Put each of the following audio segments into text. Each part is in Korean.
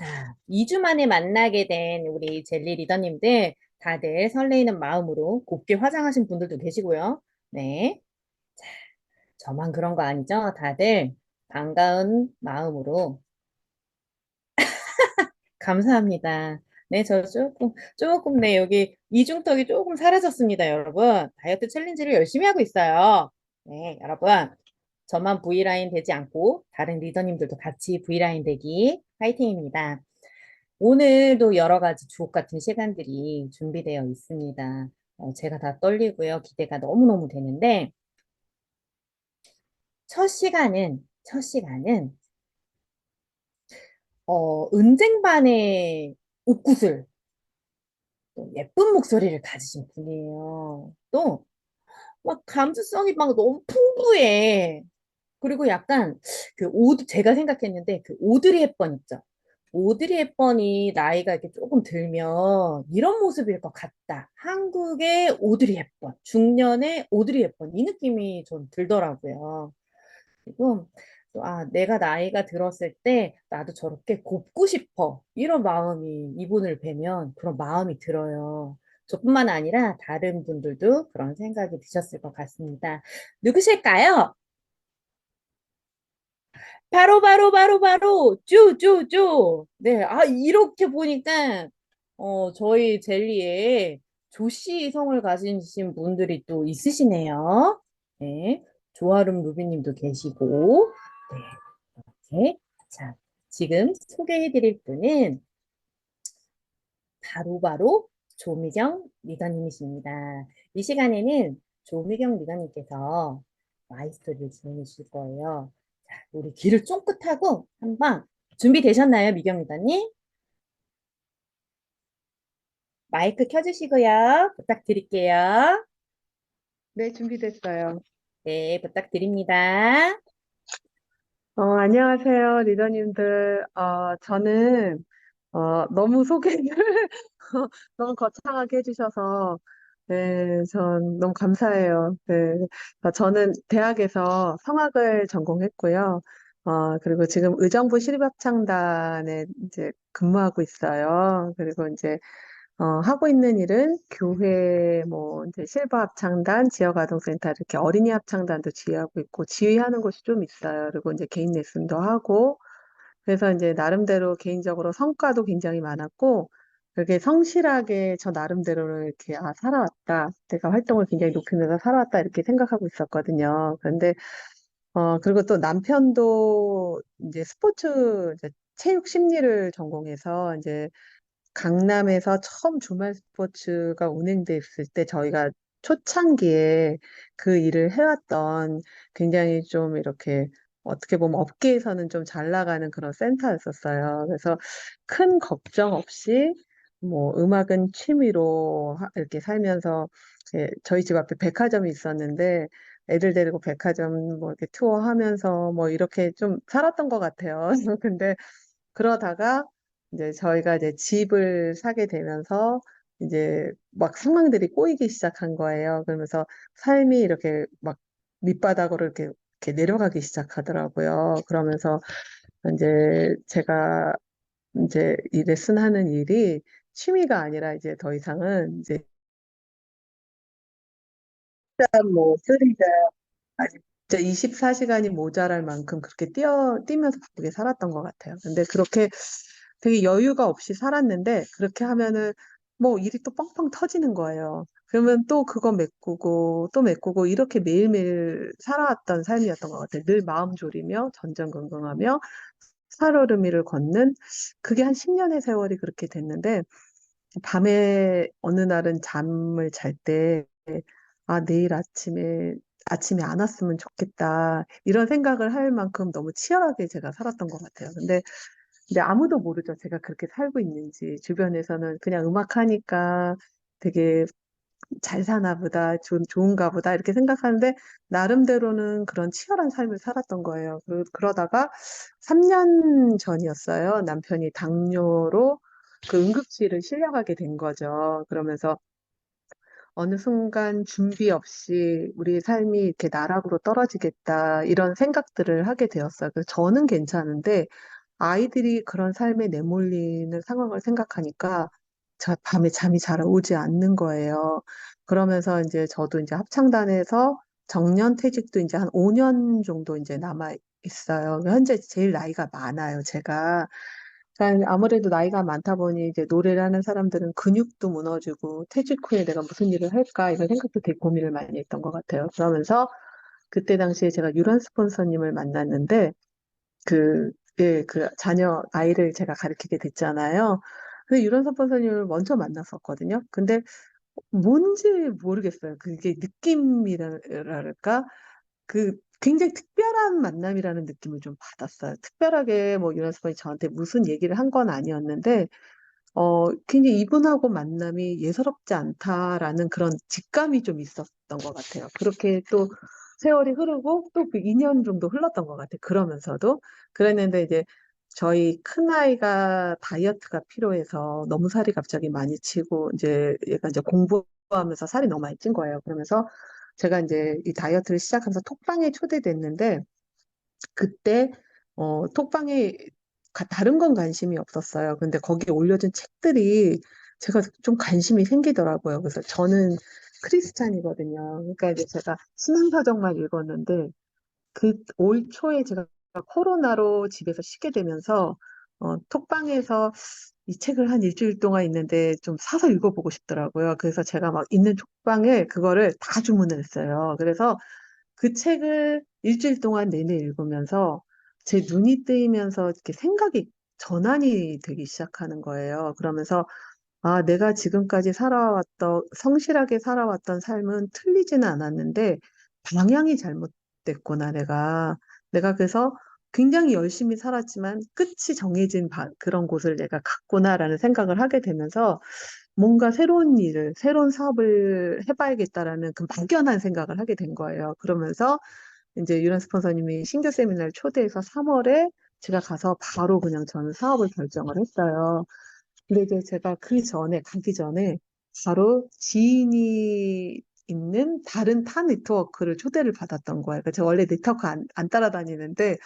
자, 2주 만에 만나게 된 우리 젤리 리더님들 다들 설레이는 마음으로 곱게 화장하신 분들도 계시고요. 네. 자, 저만 그런 거 아니죠? 다들 반가운 마음으로 감사합니다. 네, 저 조금, 네, 여기 이중턱이 조금 사라졌습니다, 여러분. 다이어트 챌린지를 열심히 하고 있어요. 네, 여러분. 저만 V라인 되지 않고 다른 리더님들도 같이 V라인 되기 화이팅입니다. 오늘도 여러 가지 주옥 같은 시간들이 준비되어 있습니다. 제가 다 떨리고요. 기대가 너무너무 되는데, 첫 시간은, 은쟁반의 옥구슬, 또 예쁜 목소리를 가지신 분이에요. 또, 막 감수성이 막 너무 풍부해. 그리고 약간 제가 생각했는데 그 오드리 헵번 있죠. 오드리 헵번이 나이가 이렇게 조금 들면 이런 모습일 것 같다. 한국의 오드리 헵번, 중년의 오드리 헵번 이 느낌이 좀 들더라고요. 그리고 또, 내가 나이가 들었을 때 나도 저렇게 곱고 싶어. 이런 마음이 이분을 뵈면 그런 마음이 들어요. 저뿐만 아니라 다른 분들도 그런 생각이 드셨을 것 같습니다. 누구실까요? 바로 쪼. 네, 이렇게 보니까 저희 젤리에 조씨 성을 가지신 분들이 또 있으시네요. 네, 조아름 루비님도 계시고, 네, 이렇게. 자, 지금 소개해드릴 분은 바로바로 조미경 리더님이십니다. 이 시간에는 조미경 리더님께서 마이스터리를 진행해 주실 거예요. 자, 우리 귀를 쫑긋하고 한번 준비되셨나요, 미경 리더님? 마이크 켜주시고요. 부탁드릴게요. 네, 준비됐어요. 네, 부탁드립니다. 안녕하세요, 리더님들. 저는, 너무 소개를 너무 거창하게 해주셔서, 네, 전 너무 감사해요. 네. 저는 대학에서 성악을 전공했고요. 그리고 지금 의정부 시립합창단에 이제 근무하고 있어요. 그리고 이제 하고 있는 일은 교회, 뭐, 이제 실버 합창단, 지역 아동센터 이렇게 어린이 합창단도 지휘하고 있고, 지휘하는 곳이 좀 있어요. 그리고 이제 개인 레슨도 하고, 그래서 이제 나름대로 개인적으로 성과도 굉장히 많았고, 그렇게 성실하게 저 나름대로는 이렇게, 살아왔다. 내가 활동을 굉장히 높이면서 살아왔다. 이렇게 생각하고 있었거든요. 그런데, 그리고 또 남편도 이제 스포츠, 이제 체육 심리를 전공해서 이제 강남에서 처음 주말 스포츠가 운행됐을 때 저희가 초창기에 그 일을 해왔던 굉장히 좀 이렇게 어떻게 보면 업계에서는 좀 잘 나가는 그런 센터였었어요. 그래서 큰 걱정 없이 뭐 음악은 취미로 이렇게 살면서 저희 집 앞에 백화점이 있었는데 애들 데리고 백화점 뭐 이렇게 투어하면서 뭐 이렇게 좀 살았던 것 같아요. 근데 그러다가 이제 저희가 이제 집을 사게 되면서 이제 막 상황들이 꼬이기 시작한 거예요. 그러면서 삶이 이렇게 막 밑바닥으로 이렇게 내려가기 시작하더라고요. 그러면서 이제 제가 이제 이 레슨하는 일이 취미가 아니라 이제 더 이상은 이제 뭐 쓰리자 아니 진짜 24시간이 모자랄 만큼 그렇게 뛰면서 바쁘게 살았던 것 같아요. 근데 그렇게 되게 여유가 없이 살았는데 그렇게 하면은 뭐 일이 또 뻥뻥 터지는 거예요. 그러면 또 그거 메꾸고 또 메꾸고 이렇게 매일매일 살아왔던 삶이었던 것 같아요. 늘 마음 졸이며 전전긍긍하며 살얼음이를 걷는 그게 한 10년의 세월이 그렇게 됐는데 밤에 어느 날은 잠을 잘 때, 내일 아침에 안 왔으면 좋겠다. 이런 생각을 할 만큼 너무 치열하게 제가 살았던 것 같아요. 근데 아무도 모르죠. 제가 그렇게 살고 있는지. 주변에서는 그냥 음악하니까 되게 잘 사나 보다, 좋은가 보다, 이렇게 생각하는데, 나름대로는 그런 치열한 삶을 살았던 거예요. 그러다가 3년 전이었어요. 남편이 당뇨로 그 응급실을 실려가게 된 거죠. 그러면서 어느 순간 준비 없이 우리 삶이 이렇게 나락으로 떨어지겠다, 이런 생각들을 하게 되었어요. 그래서 저는 괜찮은데, 아이들이 그런 삶에 내몰리는 상황을 생각하니까 밤에 잠이 잘 오지 않는 거예요. 그러면서 이제 저도 이제 합창단에서 정년 퇴직도 이제 한 5년 정도 이제 남아 있어요. 현재 제일 나이가 많아요, 제가. 그러니까 아무래도 나이가 많다 보니 이제 노래를 하는 사람들은 근육도 무너지고 퇴직 후에 내가 무슨 일을 할까 이런 생각도 되게 고민을 많이 했던 것 같아요. 그러면서 그때 당시에 제가 유런 스폰서님을 만났는데 그, 예, 그 자녀, 아이를 제가 가르치게 됐잖아요. 근데 유런 스폰서님을 먼저 만났었거든요. 근데 뭔지 모르겠어요. 그게 느낌이랄까? 그 굉장히 특별한 만남이라는 느낌을 좀 받았어요. 특별하게 뭐 유런 스폰이 저한테 무슨 얘기를 한 건 아니었는데, 굉장히 이분하고 만남이 예사롭지 않다라는 그런 직감이 좀 있었던 것 같아요. 그렇게 또 세월이 흐르고 또 그 2년 정도 흘렀던 것 같아요. 그러면서도. 그랬는데 이제 저희 큰아이가 다이어트가 필요해서 너무 살이 갑자기 많이 찌고 이제 얘가 이제 공부하면서 살이 너무 많이 찐 거예요. 그러면서 제가 이제 이 다이어트를 시작하면서 톡방에 초대됐는데 그때 톡방에 다른 건 관심이 없었어요. 근데 거기에 올려준 책들이 제가 좀 관심이 생기더라고요. 그래서 저는 크리스찬이거든요. 그러니까 이제 제가 신앙사정만 읽었는데 그 올 초에 제가 코로나로 집에서 쉬게 되면서 톡방에서 이 책을 한 일주일 동안 있는데 좀 사서 읽어보고 싶더라고요. 그래서 제가 막 있는 톡방에 그거를 다 주문을 했어요. 그래서 그 책을 일주일 동안 내내 읽으면서 제 눈이 뜨이면서 이렇게 생각이 전환이 되기 시작하는 거예요. 그러면서 아, 내가 지금까지 성실하게 살아왔던 삶은 틀리지는 않았는데 방향이 잘못됐구나, 내가 그래서 굉장히 열심히 살았지만 끝이 정해진 그런 곳을 내가 갔구나라는 생각을 하게 되면서 뭔가 새로운 일을, 새로운 사업을 해봐야겠다라는 그 막연한 생각을 하게 된 거예요. 그러면서 이제 유란 스폰서님이 신규 세미나를 초대해서 3월에 제가 가서 바로 그냥 저는 사업을 결정을 했어요. 근데 이제 제가 가기 전에 바로 지인이 있는 다른 타 네트워크를 초대를 받았던 거예요. 그러니까 제가 원래 네트워크 안 따라다니는데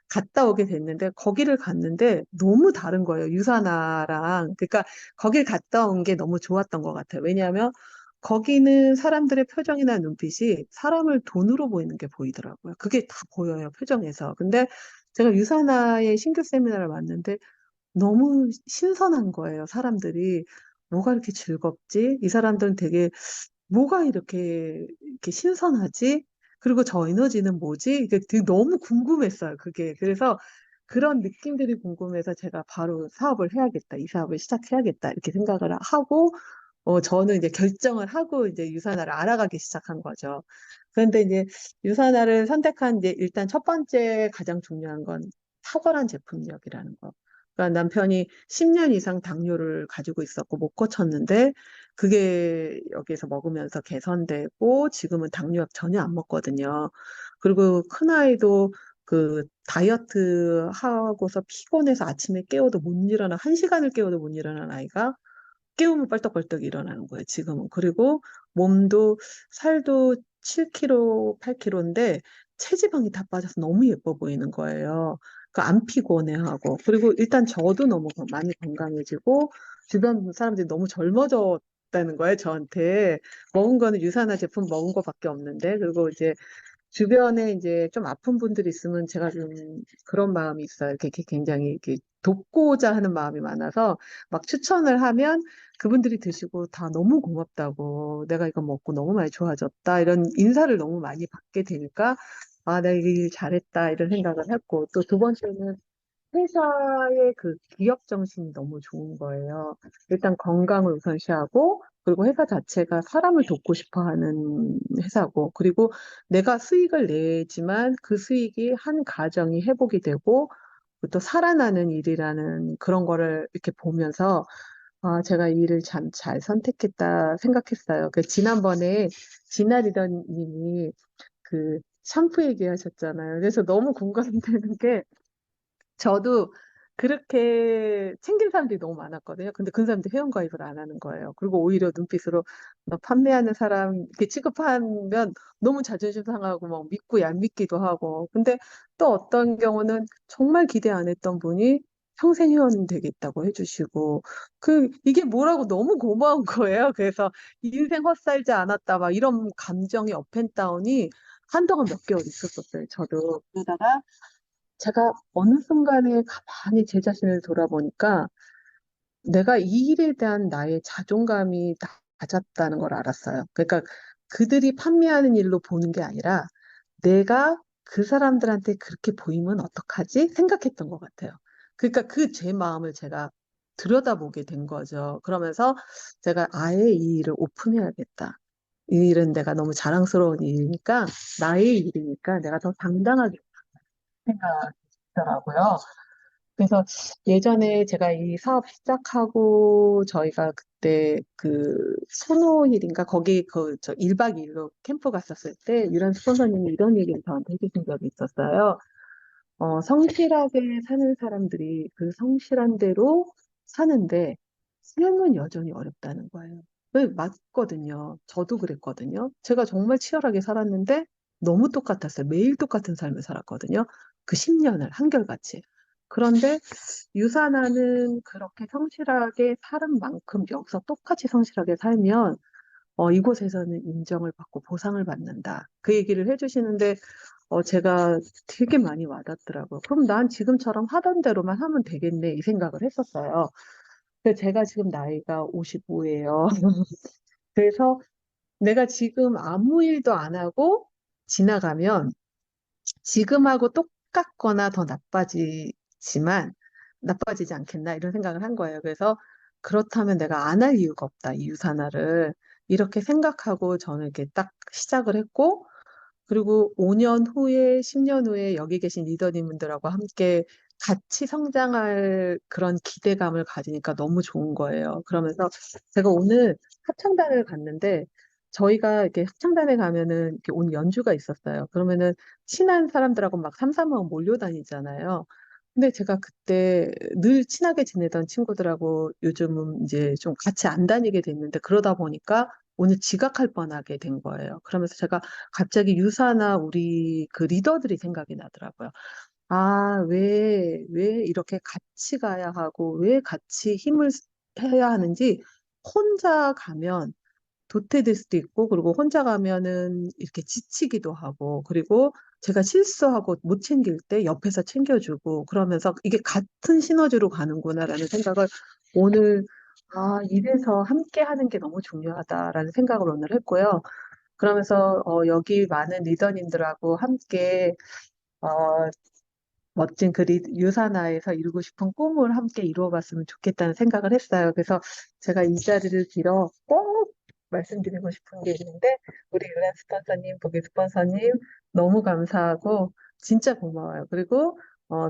갔다 오게 됐는데 거기를 갔는데 너무 다른 거예요. 유사나랑. 그러니까 거길 갔다 온 게 너무 좋았던 것 같아요. 왜냐하면 거기는 사람들의 표정이나 눈빛이 사람을 돈으로 보이는 게 보이더라고요. 그게 다 보여요, 표정에서. 근데 제가 유사나의 신규 세미나를 왔는데 너무 신선한 거예요, 사람들이. 뭐가 이렇게 즐겁지? 이 사람들은 되게 뭐가 이렇게 신선하지? 그리고 저 에너지는 뭐지? 이게 되게 너무 궁금했어요, 그게. 그래서 그런 느낌들이 궁금해서 제가 바로 사업을 해야겠다, 이 사업을 시작해야겠다, 이렇게 생각을 하고, 저는 이제 결정을 하고 이제 유산화를 알아가기 시작한 거죠. 그런데 이제 유산화를 선택한 이제 일단 첫 번째 가장 중요한 건 탁월한 제품력이라는 거. 그러니까 남편이 10년 이상 당뇨를 가지고 있었고 못 고쳤는데 그게 여기에서 먹으면서 개선되고 지금은 당뇨약 전혀 안 먹거든요. 그리고 큰아이도 그 다이어트 하고서 피곤해서 아침에 깨워도 못 일어나, 1시간을 깨워도 못 일어나는 아이가 깨우면 벌떡벌떡 일어나는 거예요, 지금은. 그리고 몸도 살도 7kg, 8kg인데 체지방이 다 빠져서 너무 예뻐 보이는 거예요. 그러니까 안 피곤해하고. 그리고 일단 저도 너무 많이 건강해지고 주변 사람들이 너무 젊어졌다는 거예요, 저한테. 먹은 거는 유산화 제품 먹은 거밖에 없는데. 그리고 이제 주변에 이제 좀 아픈 분들이 있으면 제가 좀 그런 마음이 있어요. 이렇게 굉장히 이렇게 돕고자 하는 마음이 많아서 막 추천을 하면 그분들이 드시고 다 너무 고맙다고 내가 이거 먹고 너무 많이 좋아졌다 이런 인사를 너무 많이 받게 되니까 아, 내가 이 잘했다 이런 생각을 했고 또 두 번째는 회사의 그 기업 정신이 너무 좋은 거예요. 일단 건강을 우선시하고, 그리고 회사 자체가 사람을 돕고 싶어 하는 회사고, 그리고 내가 수익을 내지만 그 수익이 한 가정이 회복이 되고, 또 살아나는 일이라는 그런 거를 이렇게 보면서, 아, 제가 이 일을 참 잘 선택했다 생각했어요. 그 지난번에 진아 리더님이 샴푸 얘기하셨잖아요. 그래서 너무 공감되는 게, 저도 그렇게 챙긴 사람들이 너무 많았거든요. 근데 그 사람들이 회원가입을 안 하는 거예요. 그리고 오히려 눈빛으로 너 판매하는 사람 이렇게 취급하면 너무 자존심 상하고 막 믿고 안 믿기도 하고. 근데 또 어떤 경우는 정말 기대 안 했던 분이 평생 회원 되겠다고 해주시고 이게 뭐라고 너무 고마운 거예요. 그래서 인생 헛살지 않았다 막 이런 감정이 업앤다운이 한동안 몇 개월 있었었어요. 저도 그러다가 제가 어느 순간에 가만히 제 자신을 돌아보니까 내가 이 일에 대한 나의 자존감이 낮았다는 걸 알았어요. 그러니까 그들이 판매하는 일로 보는 게 아니라 내가 그 사람들한테 그렇게 보이면 어떡하지? 생각했던 것 같아요. 그러니까 그 제 마음을 제가 들여다보게 된 거죠. 그러면서 제가 아예 이 일을 오픈해야겠다. 이 일은 내가 너무 자랑스러운 일이니까, 나의 일이니까 내가 더 당당하게 생각이 더라고요. 그래서 예전에 제가 이 사업 시작하고 저희가 그때 그 소노힐인가 거기 저 1박 2일로 캠프 갔었을 때 유란 스폰서님이 이런 얘기를 저한테 해주신 적이 있었어요. 성실하게 사는 사람들이 그 성실한 대로 사는데 삶은 여전히 어렵다는 거예요. 왜 맞거든요. 저도 그랬거든요. 제가 정말 치열하게 살았는데 너무 똑같았어요. 매일 똑같은 삶을 살았거든요. 그 10년을 한결같이. 그런데 유산하는 그렇게 성실하게 사는 만큼 여기서 똑같이 성실하게 살면 이곳에서는 인정을 받고 보상을 받는다. 그 얘기를 해주시는데 제가 되게 많이 와닿더라고요. 그럼 난 지금처럼 하던 대로만 하면 되겠네, 이 생각을 했었어요. 근데 제가 지금 나이가 55예요. 그래서 내가 지금 아무 일도 안 하고 지나가면 지금하고 똑같거나 더 나빠지지 않겠나 이런 생각을 한 거예요. 그래서 그렇다면 내가 안 할 이유가 없다, 이 유산화를. 이렇게 생각하고 저는 이렇게 딱 시작을 했고, 그리고 5년 후에, 10년 후에 여기 계신 리더님들하고 함께 같이 성장할 그런 기대감을 가지니까 너무 좋은 거예요. 그러면서 제가 오늘 합창단을 갔는데 저희가 이렇게 합창단에 가면은 이렇게 오늘 연주가 있었어요. 그러면은 친한 사람들하고 막 삼삼오오 몰려다니잖아요. 근데 제가 그때 늘 친하게 지내던 친구들하고 요즘은 이제 좀 같이 안 다니게 됐는데 그러다 보니까 오늘 지각할 뻔하게 된 거예요. 그러면서 제가 갑자기 유사나 우리 그 리더들이 생각이 나더라고요. 아, 왜 이렇게 같이 가야 하고, 왜 같이 힘을 해야 하는지, 혼자 가면 도태될 수도 있고, 그리고 혼자 가면은 이렇게 지치기도 하고, 그리고 제가 실수하고 못 챙길 때 옆에서 챙겨주고, 그러면서 이게 같은 시너지로 가는구나라는 생각을 오늘, 이래서 함께 하는 게 너무 중요하다라는 생각을 오늘 했고요. 그러면서 여기 많은 리더님들하고 함께 어, 멋진 그 유사나에서 이루고 싶은 꿈을 함께 이루어봤으면 좋겠다는 생각을 했어요. 그래서 제가 이 자리를 빌어 꼭 말씀드리고 싶은 게 있는데 우리 유란 스폰서님, 보기 스폰서님 너무 감사하고 진짜 고마워요. 그리고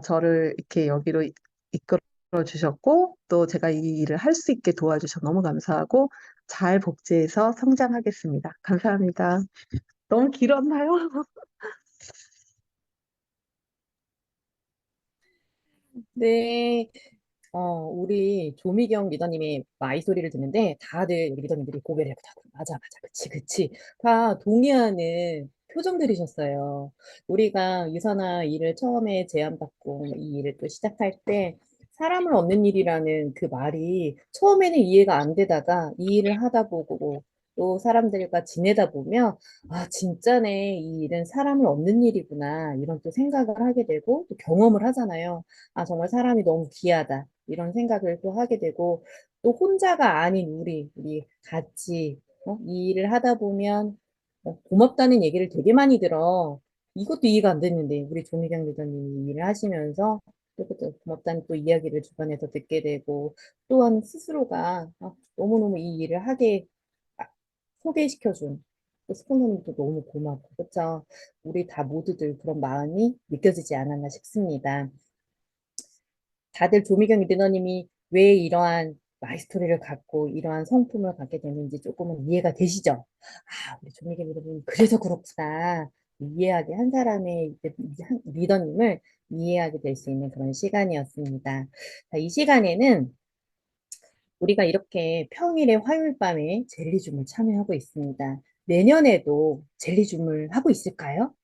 저를 이렇게 여기로 이끌어 주셨고 또 제가 이 일을 할 수 있게 도와주셔서 너무 감사하고 잘 복지해서 성장하겠습니다. 감사합니다. 너무 길었나요? 네. 우리 조미경 리더님의 마이 소리를 듣는데 다들 우리 리더님들이 고개를 다 맞아, 맞아, 그치, 그치. 다 동의하는 표정들이셨어요. 우리가 유산화 일을 처음에 제안받고 이 일을 또 시작할 때 사람을 얻는 일이라는 그 말이 처음에는 이해가 안 되다가 이 일을 하다 보고 또 사람들과 지내다 보면 아, 진짜네. 이 일은 사람을 얻는 일이구나. 이런 또 생각을 하게 되고 또 경험을 하잖아요. 아, 정말 사람이 너무 귀하다. 이런 생각을 또 하게 되고, 또 혼자가 아닌 우리 같이, 이 일을 하다 보면, 고맙다는 얘기를 되게 많이 들어. 이것도 이해가 안 됐는데, 우리 조미경 리더님이 이 일을 하시면서, 또 그때 고맙다는 또 이야기를 주변에서 듣게 되고, 또한 스스로가 너무너무 이 일을 하게 아, 소개시켜준 또 스폰서님도 너무 고맙고, 그쵸? 우리 다 모두들 그런 마음이 느껴지지 않았나 싶습니다. 다들 조미경 리더님이 왜 이러한 마이스토리를 갖고 이러한 성품을 갖게 되는지 조금은 이해가 되시죠? 아, 우리 조미경 리더님 그래서 그렇구나. 이해하게 한 사람의 리더님을 이해하게 될 수 있는 그런 시간이었습니다. 자, 이 시간에는 우리가 이렇게 평일에 화요일 밤에 젤리줌을 참여하고 있습니다. 내년에도 젤리줌을 하고 있을까요?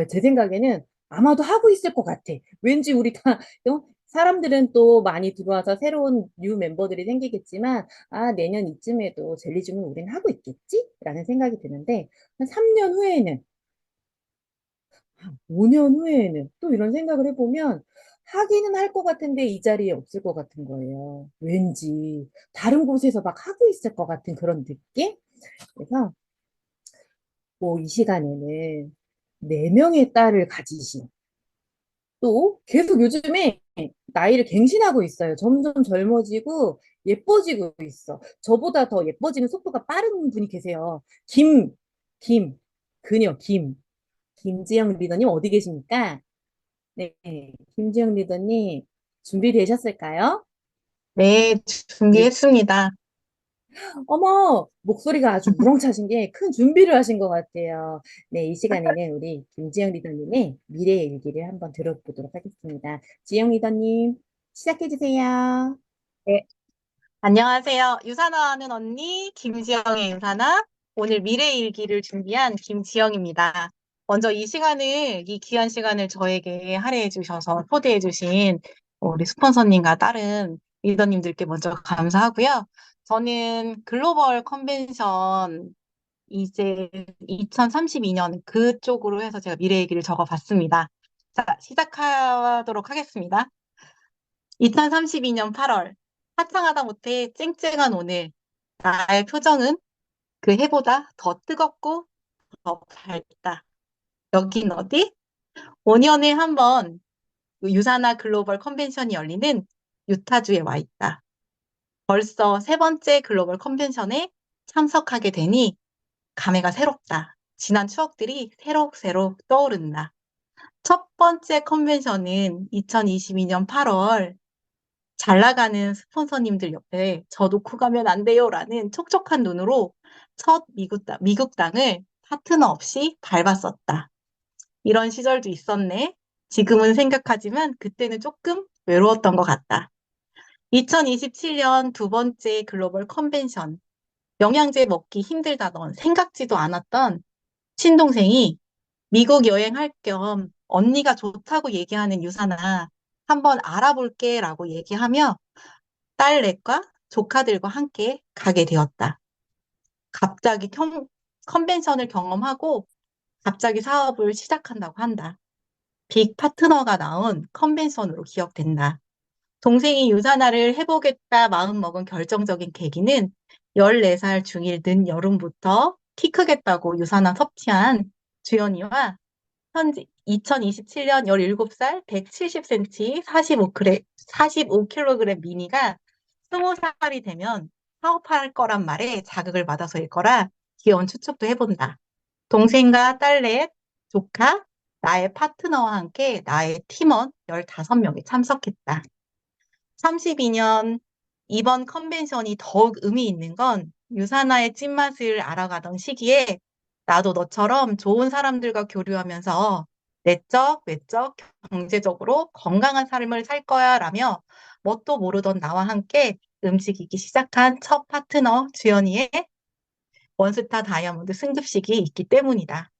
제 생각에는 아마도 하고 있을 것 같아. 왠지 우리 다, 사람들은 또 많이 들어와서 새로운 뉴 멤버들이 생기겠지만, 아, 내년 이쯤에도 젤리즘을 우린 하고 있겠지? 라는 생각이 드는데, 한 3년 후에는, 5년 후에는 또 이런 생각을 해보면, 하기는 할 것 같은데 이 자리에 없을 것 같은 거예요. 왠지 다른 곳에서 막 하고 있을 것 같은 그런 느낌? 그래서 뭐 이 시간에는 네명의 딸을 가지신 또 계속 요즘에 나이를 갱신하고 있어요. 점점 젊어지고 예뻐지고 있어. 저보다 더 예뻐지는 속도가 빠른 분이 계세요. 김, 그녀, 김지영 리더님 어디 계십니까? 네, 김지영 리더님 준비되셨을까요? 네, 네. 준비했습니다. 어머, 목소리가 아주 우렁차신 게 큰 준비를 하신 것 같아요. 네, 이 시간에는 우리 김지영 리더님의 미래의 일기를 한번 들어보도록 하겠습니다. 지영 리더님, 시작해주세요. 네, 안녕하세요. 유산화하는 언니 김지영의 유산화. 오늘 미래 일기를 준비한 김지영입니다. 먼저 이 귀한 시간을 저에게 할애해 주셔서 초대해 주신 우리 스폰서님과 다른 리더님들께 먼저 감사하고요. 저는 글로벌 컨벤션 이제 2032년 그쪽으로 해서 제가 미래 일기를 적어 봤습니다. 자, 시작하도록 하겠습니다. 2032년 8월, 화창하다 못해 쨍쨍한 오늘, 나의 표정은 그 해보다 더 뜨겁고 더 밝다. 여긴 어디? 5년에 한 번 유사나 글로벌 컨벤션이 열리는 유타주에 와 있다. 벌써 세 번째 글로벌 컨벤션에 참석하게 되니 감회가 새롭다. 지난 추억들이 새록새록 떠오른다. 첫 번째 컨벤션은 2022년 8월 잘 나가는 스폰서님들 옆에 저 놓고 가면 안 돼요라는 촉촉한 눈으로 첫 미국 땅을 파트너 없이 밟았었다. 이런 시절도 있었네. 지금은 생각하지만 그때는 조금 외로웠던 것 같다. 2027년 두 번째 글로벌 컨벤션. 영양제 먹기 힘들다던 생각지도 않았던 친동생이 미국 여행할 겸 언니가 좋다고 얘기하는 유사나 한번 알아볼게 라고 얘기하며 딸 넷과 조카들과 함께 가게 되었다. 갑자기 컨벤션을 경험하고 갑자기 사업을 시작한다고 한다. 빅 파트너가 나온 컨벤션으로 기억된다. 동생이 유산화를 해보겠다 마음먹은 결정적인 계기는 14살 중1 늦여름부터 키 크겠다고 유산화 섭취한 주연이와 현재 2027년 17살 170cm 45kg 미니가 20살이 되면 사업할 거란 말에 자극을 받아서일 거라 귀여운 추측도 해본다. 동생과 딸넷, 조카, 나의 파트너와 함께 나의 팀원 15명이 참석했다. 32년 이번 컨벤션이 더욱 의미 있는 건 유산화의 찐맛을 알아가던 시기에 나도 너처럼 좋은 사람들과 교류하면서 내적, 외적, 경제적으로 건강한 삶을 살 거야 라며 뭣도 모르던 나와 함께 움직이기 시작한 첫 파트너 주연이의 원스타 다이아몬드 승급식이 있기 때문이다.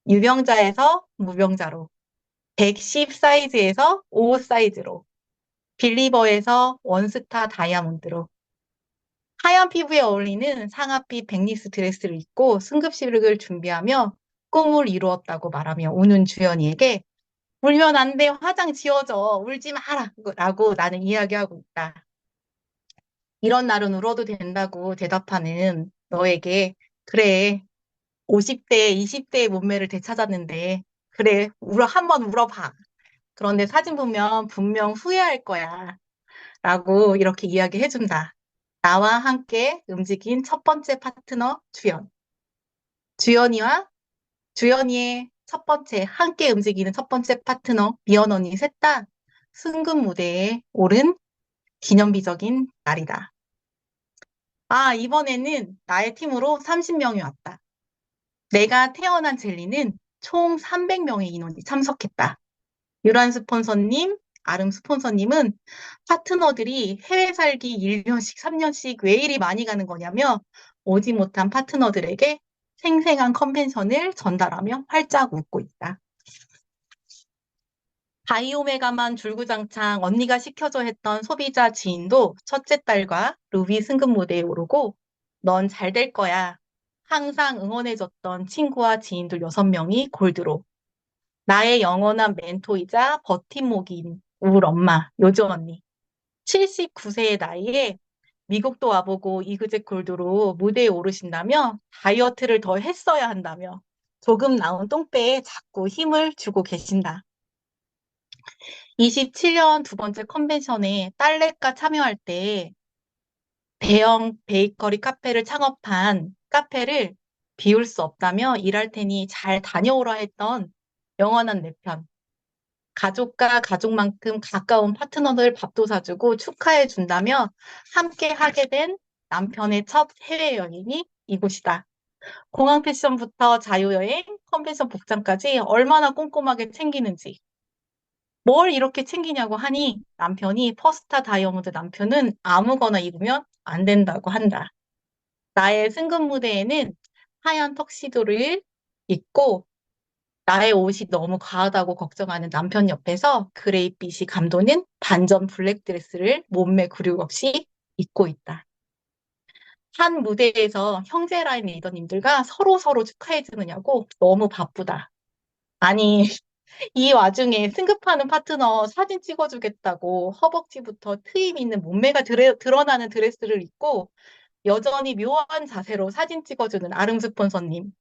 유병자에서 무병자로, 110 사이즈에서 5 사이즈로, 빌리버에서 원스타 다이아몬드로, 하얀 피부에 어울리는 상아빛 백니스 드레스를 입고 승급식을 준비하며 꿈을 이루었다고 말하며 우는 주연이에게 울면 안 돼, 화장 지워져, 울지 마라 라고 나는 이야기하고 있다. 이런 날은 울어도 된다고 대답하는 너에게 그래, 50대, 20대의 몸매를 되찾았는데 그래, 한번 울어봐. 그런데 사진 보면 분명 후회할 거야. 라고 이렇게 이야기해준다. 나와 함께 움직인 첫 번째 파트너 주연. 주연이와 주연이의 첫 번째, 함께 움직이는 첫 번째 파트너 미연 언니 셋 다 승급 무대에 오른 기념비적인 날이다. 아, 이번에는 나의 팀으로 30명이 왔다. 내가 태어난 젤리는 총 300명의 인원이 참석했다. 유란 스폰서님, 아름 스폰서님은 파트너들이 해외 살기 1년씩, 3년씩 왜 이리 많이 가는 거냐며 오지 못한 파트너들에게 생생한 컨벤션을 전달하며 활짝 웃고 있다. 바이오메가만 줄구장창 언니가 시켜줘 했던 소비자 지인도 첫째 딸과 루비 승급 무대에 오르고 넌 잘 될 거야. 항상 응원해줬던 친구와 지인들 6명이 골드로 나의 영원한 멘토이자 버팀목인 울 엄마, 요조 언니. 79세의 나이에 미국도 와보고 이그젝 골드로 무대에 오르신다며 다이어트를 더 했어야 한다며 조금 나온 똥배에 자꾸 힘을 주고 계신다. 27년 두 번째 컨벤션에 딸내가 참여할 때 대형 베이커리 카페를 창업한 카페를 비울 수 없다며 일할 테니 잘 다녀오라 했던 영원한 내 편. 가족과 가족만큼 가까운 파트너들 밥도 사주고 축하해 준다며 함께 하게 된 남편의 첫 해외여행이 이곳이다. 공항 패션부터 자유여행, 컨벤션 복장까지 얼마나 꼼꼼하게 챙기는지. 뭘 이렇게 챙기냐고 하니 남편이 퍼스타 다이아몬드 남편은 아무거나 입으면 안 된다고 한다. 나의 승급 무대에는 하얀 턱시도를 입고 나의 옷이 너무 과하다고 걱정하는 남편 옆에서 그레이빛이 감도는 반전 블랙 드레스를 몸매 굴욕 없이 입고 있다. 한 무대에서 형제 라인 리더님들과 서로 축하해 주느냐고 너무 바쁘다. 아니, 이 와중에 승급하는 파트너 사진 찍어주겠다고 허벅지부터 트임 있는 몸매가 드러나는 드레스를 입고 여전히 묘한 자세로 사진 찍어주는 아름 스폰서님.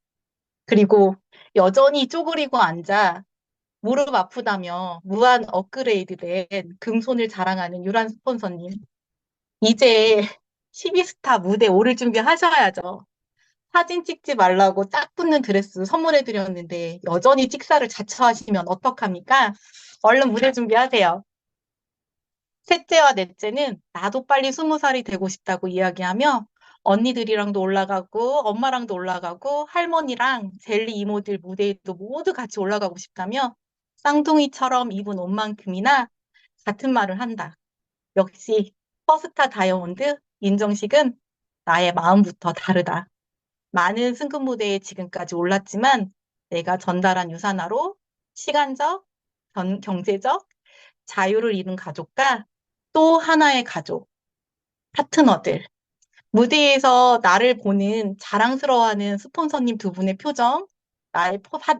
그리고 여전히 쪼그리고 앉아 무릎 아프다며 무한 업그레이드된 금손을 자랑하는 유란 스폰서님. 이제 12스타 무대 오를 준비하셔야죠. 사진 찍지 말라고 딱 붙는 드레스 선물해드렸는데 여전히 찍사를 자처하시면 어떡합니까? 얼른 무대 준비하세요. 셋째와 넷째는 나도 빨리 20살이 되고 싶다고 이야기하며 언니들이랑도 올라가고 엄마랑도 올라가고 할머니랑 젤리 이모들 무대에도 모두 같이 올라가고 싶다며 쌍둥이처럼 입은 옷만큼이나 같은 말을 한다. 역시 퍼스타 다이아몬드 인정식은 나의 마음부터 다르다. 많은 승급 무대에 지금까지 올랐지만 내가 전달한 유산화로 시간적, 경제적 자유를 잃은 가족과 또 하나의 가족, 파트너들. 무대에서 나를 보는 자랑스러워하는 스폰서님 두 분의 표정,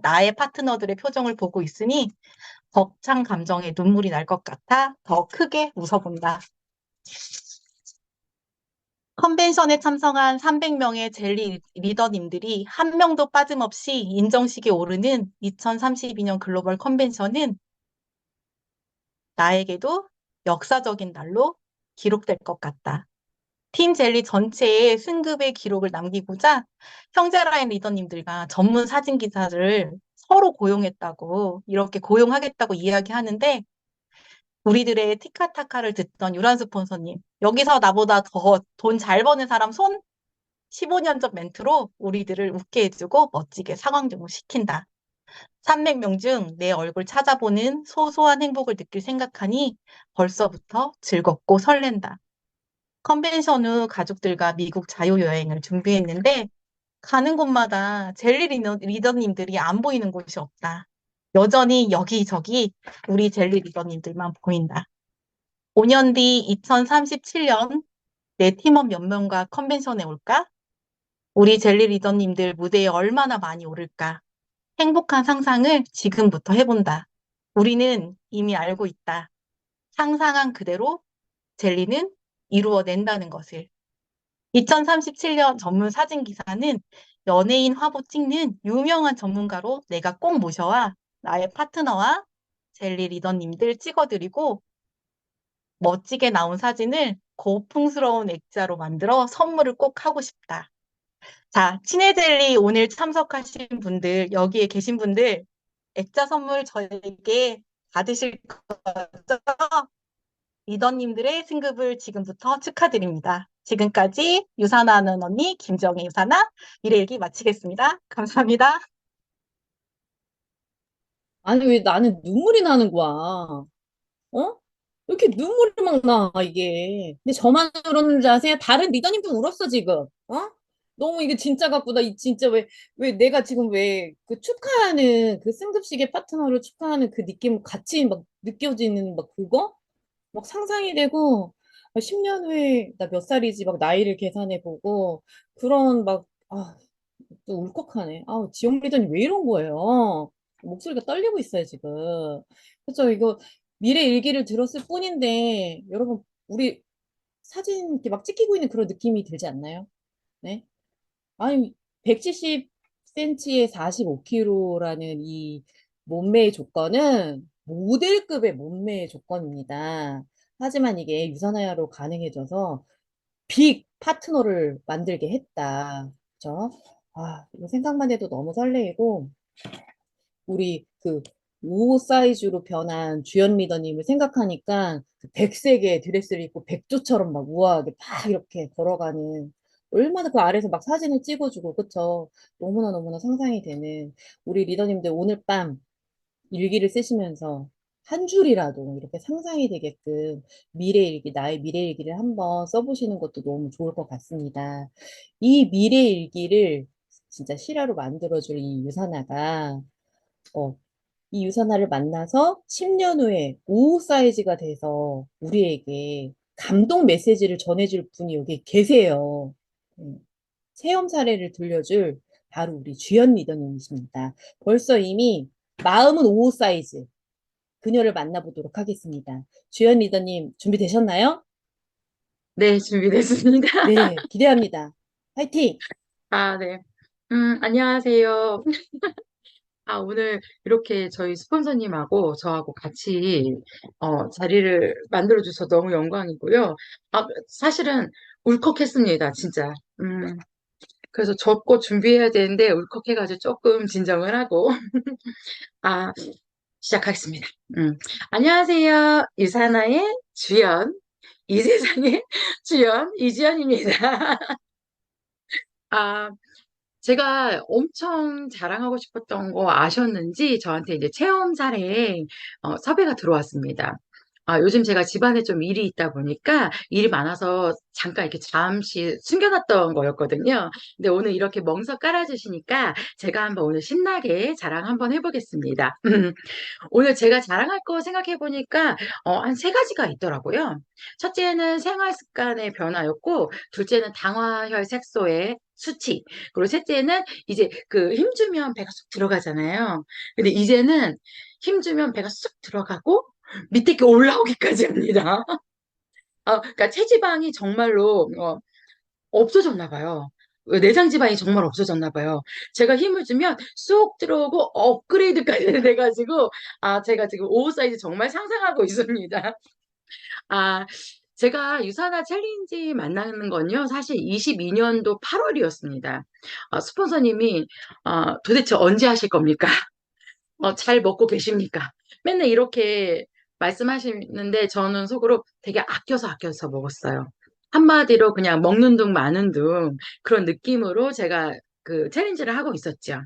나의 파트너들의 표정을 보고 있으니 벅찬 감정에 눈물이 날 것 같아 더 크게 웃어본다. 컨벤션에 참석한 300명의 젤리 리더님들이 한 명도 빠짐없이 인정식에 오르는 2032년 글로벌 컨벤션은 나에게도 역사적인 날로 기록될 것 같다. 팀 젤리 전체의 승급의 기록을 남기고자 형제라인 리더님들과 전문 사진 기사를 서로 고용했다고, 이렇게 고용하겠다고 이야기하는데 우리들의 티카타카를 듣던 유란 스폰서님, 여기서 나보다 더 돈 잘 버는 사람 손? 15년 전 멘트로 우리들을 웃게 해주고 멋지게 상황등을 시킨다. 300명 중 내 얼굴 찾아보는 소소한 행복을 느낄 생각하니 벌써부터 즐겁고 설렌다. 컨벤션 후 가족들과 미국 자유여행을 준비했는데 가는 곳마다 젤리 리더님들이 안 보이는 곳이 없다. 여전히 여기저기 우리 젤리 리더님들만 보인다. 5년 뒤 2037년 내 팀원 몇 명과 컨벤션에 올까? 우리 젤리 리더님들 무대에 얼마나 많이 오를까? 행복한 상상을 지금부터 해본다. 우리는 이미 알고 있다. 상상한 그대로 젤리는 이루어낸다는 것을. 2037년 전문 사진 기사는 연예인 화보 찍는 유명한 전문가로 내가 꼭 모셔와 나의 파트너와 젤리 리더님들 찍어드리고 멋지게 나온 사진을 고풍스러운 액자로 만들어 선물을 꼭 하고 싶다. 자, 친해젤리 오늘 참석하신 분들, 여기에 계신 분들, 액자 선물 저에게 받으실 거죠? 리더님들의 승급을 지금부터 축하드립니다. 지금까지 유산하는 언니 김정혜 유산아 미래일기 마치겠습니다. 감사합니다. 아니, 왜 나는 눈물이 나는 거야? 어? 왜 이렇게 눈물이 막 나, 이게. 근데 저만 울었는 줄 아세요? 다른 리더님도 울었어, 지금. 어? 너무 이게 진짜 같구나. 이 진짜 왜 내가 지금 왜 그 축하하는 그 승급식의 파트너를 축하하는 그 느낌 같이 막 느껴지는 막 그거? 막 상상이 되고, 10년 후에 나 몇 살이지? 막 나이를 계산해 보고, 그런 막, 또 울컥하네. 지영 리더님 왜 이런 거예요? 목소리가 떨리고 있어요, 지금. 그렇죠. 이거 미래 일기를 들었을 뿐인데, 여러분, 우리 사진 이렇게 막 찍히고 있는 그런 느낌이 들지 않나요? 네? 아니, 170cm에 45kg라는 이 몸매의 조건은 모델급의 몸매의 조건입니다. 하지만 이게 유산화로 가능해져서 빅 파트너를 만들게 했다. 그죠? 이거 생각만 해도 너무 설레이고, 우리 그 5 사이즈로 변한 주연 리더님을 생각하니까 그 백색의 드레스를 입고 백조처럼 막 우아하게 막 이렇게 걸어가는 얼마나 그 아래에서 막 사진을 찍어주고 그쵸? 너무나 너무나 상상이 되는 우리 리더님들 오늘 밤 일기를 쓰시면서 한 줄이라도 이렇게 상상이 되게끔 미래 일기, 나의 미래 일기를 한번 써보시는 것도 너무 좋을 것 같습니다. 이 미래 일기를 진짜 실화로 만들어줄 이 유사나가 어, 이 유선화를 만나서 10년 후에 5 사이즈가 돼서 우리에게 감동 메시지를 전해줄 분이 여기 계세요. 음, 체험 사례를 들려줄 바로 우리 주연 리더님이십니다. 벌써 이미 마음은 5 사이즈 그녀를 만나보도록 하겠습니다. 주연 리더님 준비되셨나요? 네, 준비됐습니다. 네, 기대합니다. 화이팅! 아, 네. 안녕하세요. 오늘 이렇게 저희 스폰서님하고 저하고 같이 자리를 만들어줘서 너무 영광이고요. 사실은 울컥했습니다, 진짜. 그래서 저 거 준비해야 되는데 울컥해가지고 조금 진정을 하고, 아, 시작하겠습니다. 안녕하세요. 유사나의 주연, 이 세상의 주연, 이지연입니다. 아, 제가 엄청 자랑하고 싶었던 거 아셨는지 저한테 이제 체험 사례에 섭외가 들어왔습니다. 요즘 제가 집안에 좀 일이 있다 보니까 일이 많아서 잠깐 이렇게 잠시 숨겨놨던 거였거든요. 근데 오늘 이렇게 멍석 깔아주시니까 제가 한번 오늘 신나게 자랑 한번 해보겠습니다. 오늘 제가 자랑할 거 생각해 보니까 한 세 가지가 있더라고요. 첫째는 생활 습관의 변화였고, 둘째는 당화혈 색소의 수치, 그리고 셋째는 이제 그 힘주면 배가 쑥 들어가잖아요. 근데 이제는 힘주면 배가 쑥 들어가고 밑에 게 올라오기까지 합니다. 그러니까 체지방이 정말로 없어졌나 봐요. 내장 지방이 정말 없어졌나 봐요. 제가 힘을 주면 쏙 들어오고 업그레이드까지 돼가지고 제가 지금 5 사이즈 정말 상상하고 있습니다. 아, 제가 유산화 챌린지 만나는 건요, 사실 22년도 8월이었습니다. 스폰서님이 도대체 언제 하실 겁니까? 잘 먹고 계십니까? 맨날 이렇게 말씀하시는데 저는 속으로 되게 아껴서 먹었어요. 한마디로 그냥 먹는 둥 마는 둥 그런 느낌으로 제가 그 챌린지를 하고 있었죠.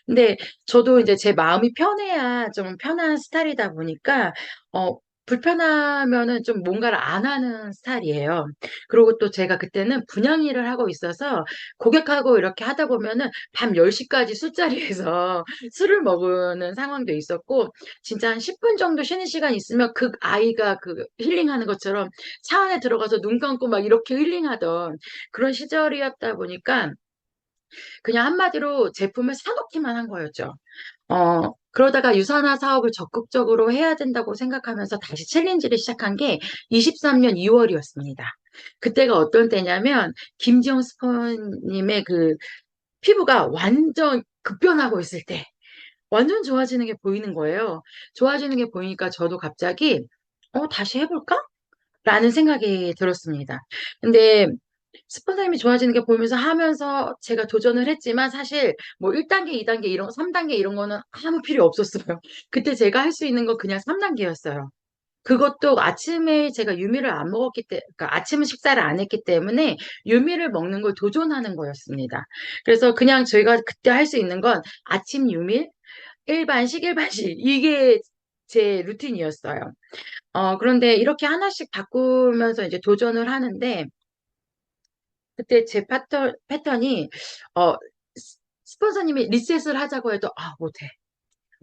근데 저도 이제 제 마음이 편해야 좀 편한 스타일이다 보니까 불편하면은 좀 뭔가를 안 하는 스타일이에요. 그리고 또 제가 그때는 분양 일을 하고 있어서 고객하고 이렇게 하다 보면은 밤 10시까지 술자리에서 술을 먹는 상황도 있었고, 진짜 한 10분 정도 쉬는 시간 있으면 그 아이가 그 힐링하는 것처럼 차 안에 들어가서 눈 감고 막 이렇게 힐링하던 그런 시절이었다 보니까 그냥 한마디로 제품을 사놓기만 한 거였죠. 그러다가 유산화 사업을 적극적으로 해야 된다고 생각하면서 다시 챌린지를 시작한 게 23년 2월이었습니다. 그때가 어떤 때냐면 김지영 스포님의 그 피부가 완전 급변하고 있을 때 완전 좋아지는 게 보이는 거예요. 좋아지는 게 보이니까 저도 갑자기 다시 해볼까? 라는 생각이 들었습니다. 근데 스폰서님이 좋아지는 게 보이면서 하면서 제가 도전을 했지만 사실 뭐 1단계, 2단계 이런 3단계 이런 거는 아무 필요 없었어요. 그때 제가 할 수 있는 건 그냥 3단계였어요. 그것도 아침에 제가 유미를 안 먹었기 때문에, 그러니까 아침 식사를 안 했기 때문에 유미를 먹는 걸 도전하는 거였습니다. 그래서 그냥 저희가 그때 할 수 있는 건 아침 유밀, 일반식, 일반식. 이게 제 루틴이었어요. 그런데 이렇게 하나씩 바꾸면서 이제 도전을 하는데, 그때 제 패턴이, 어, 스폰서님이 리셋을 하자고 해도, 못해.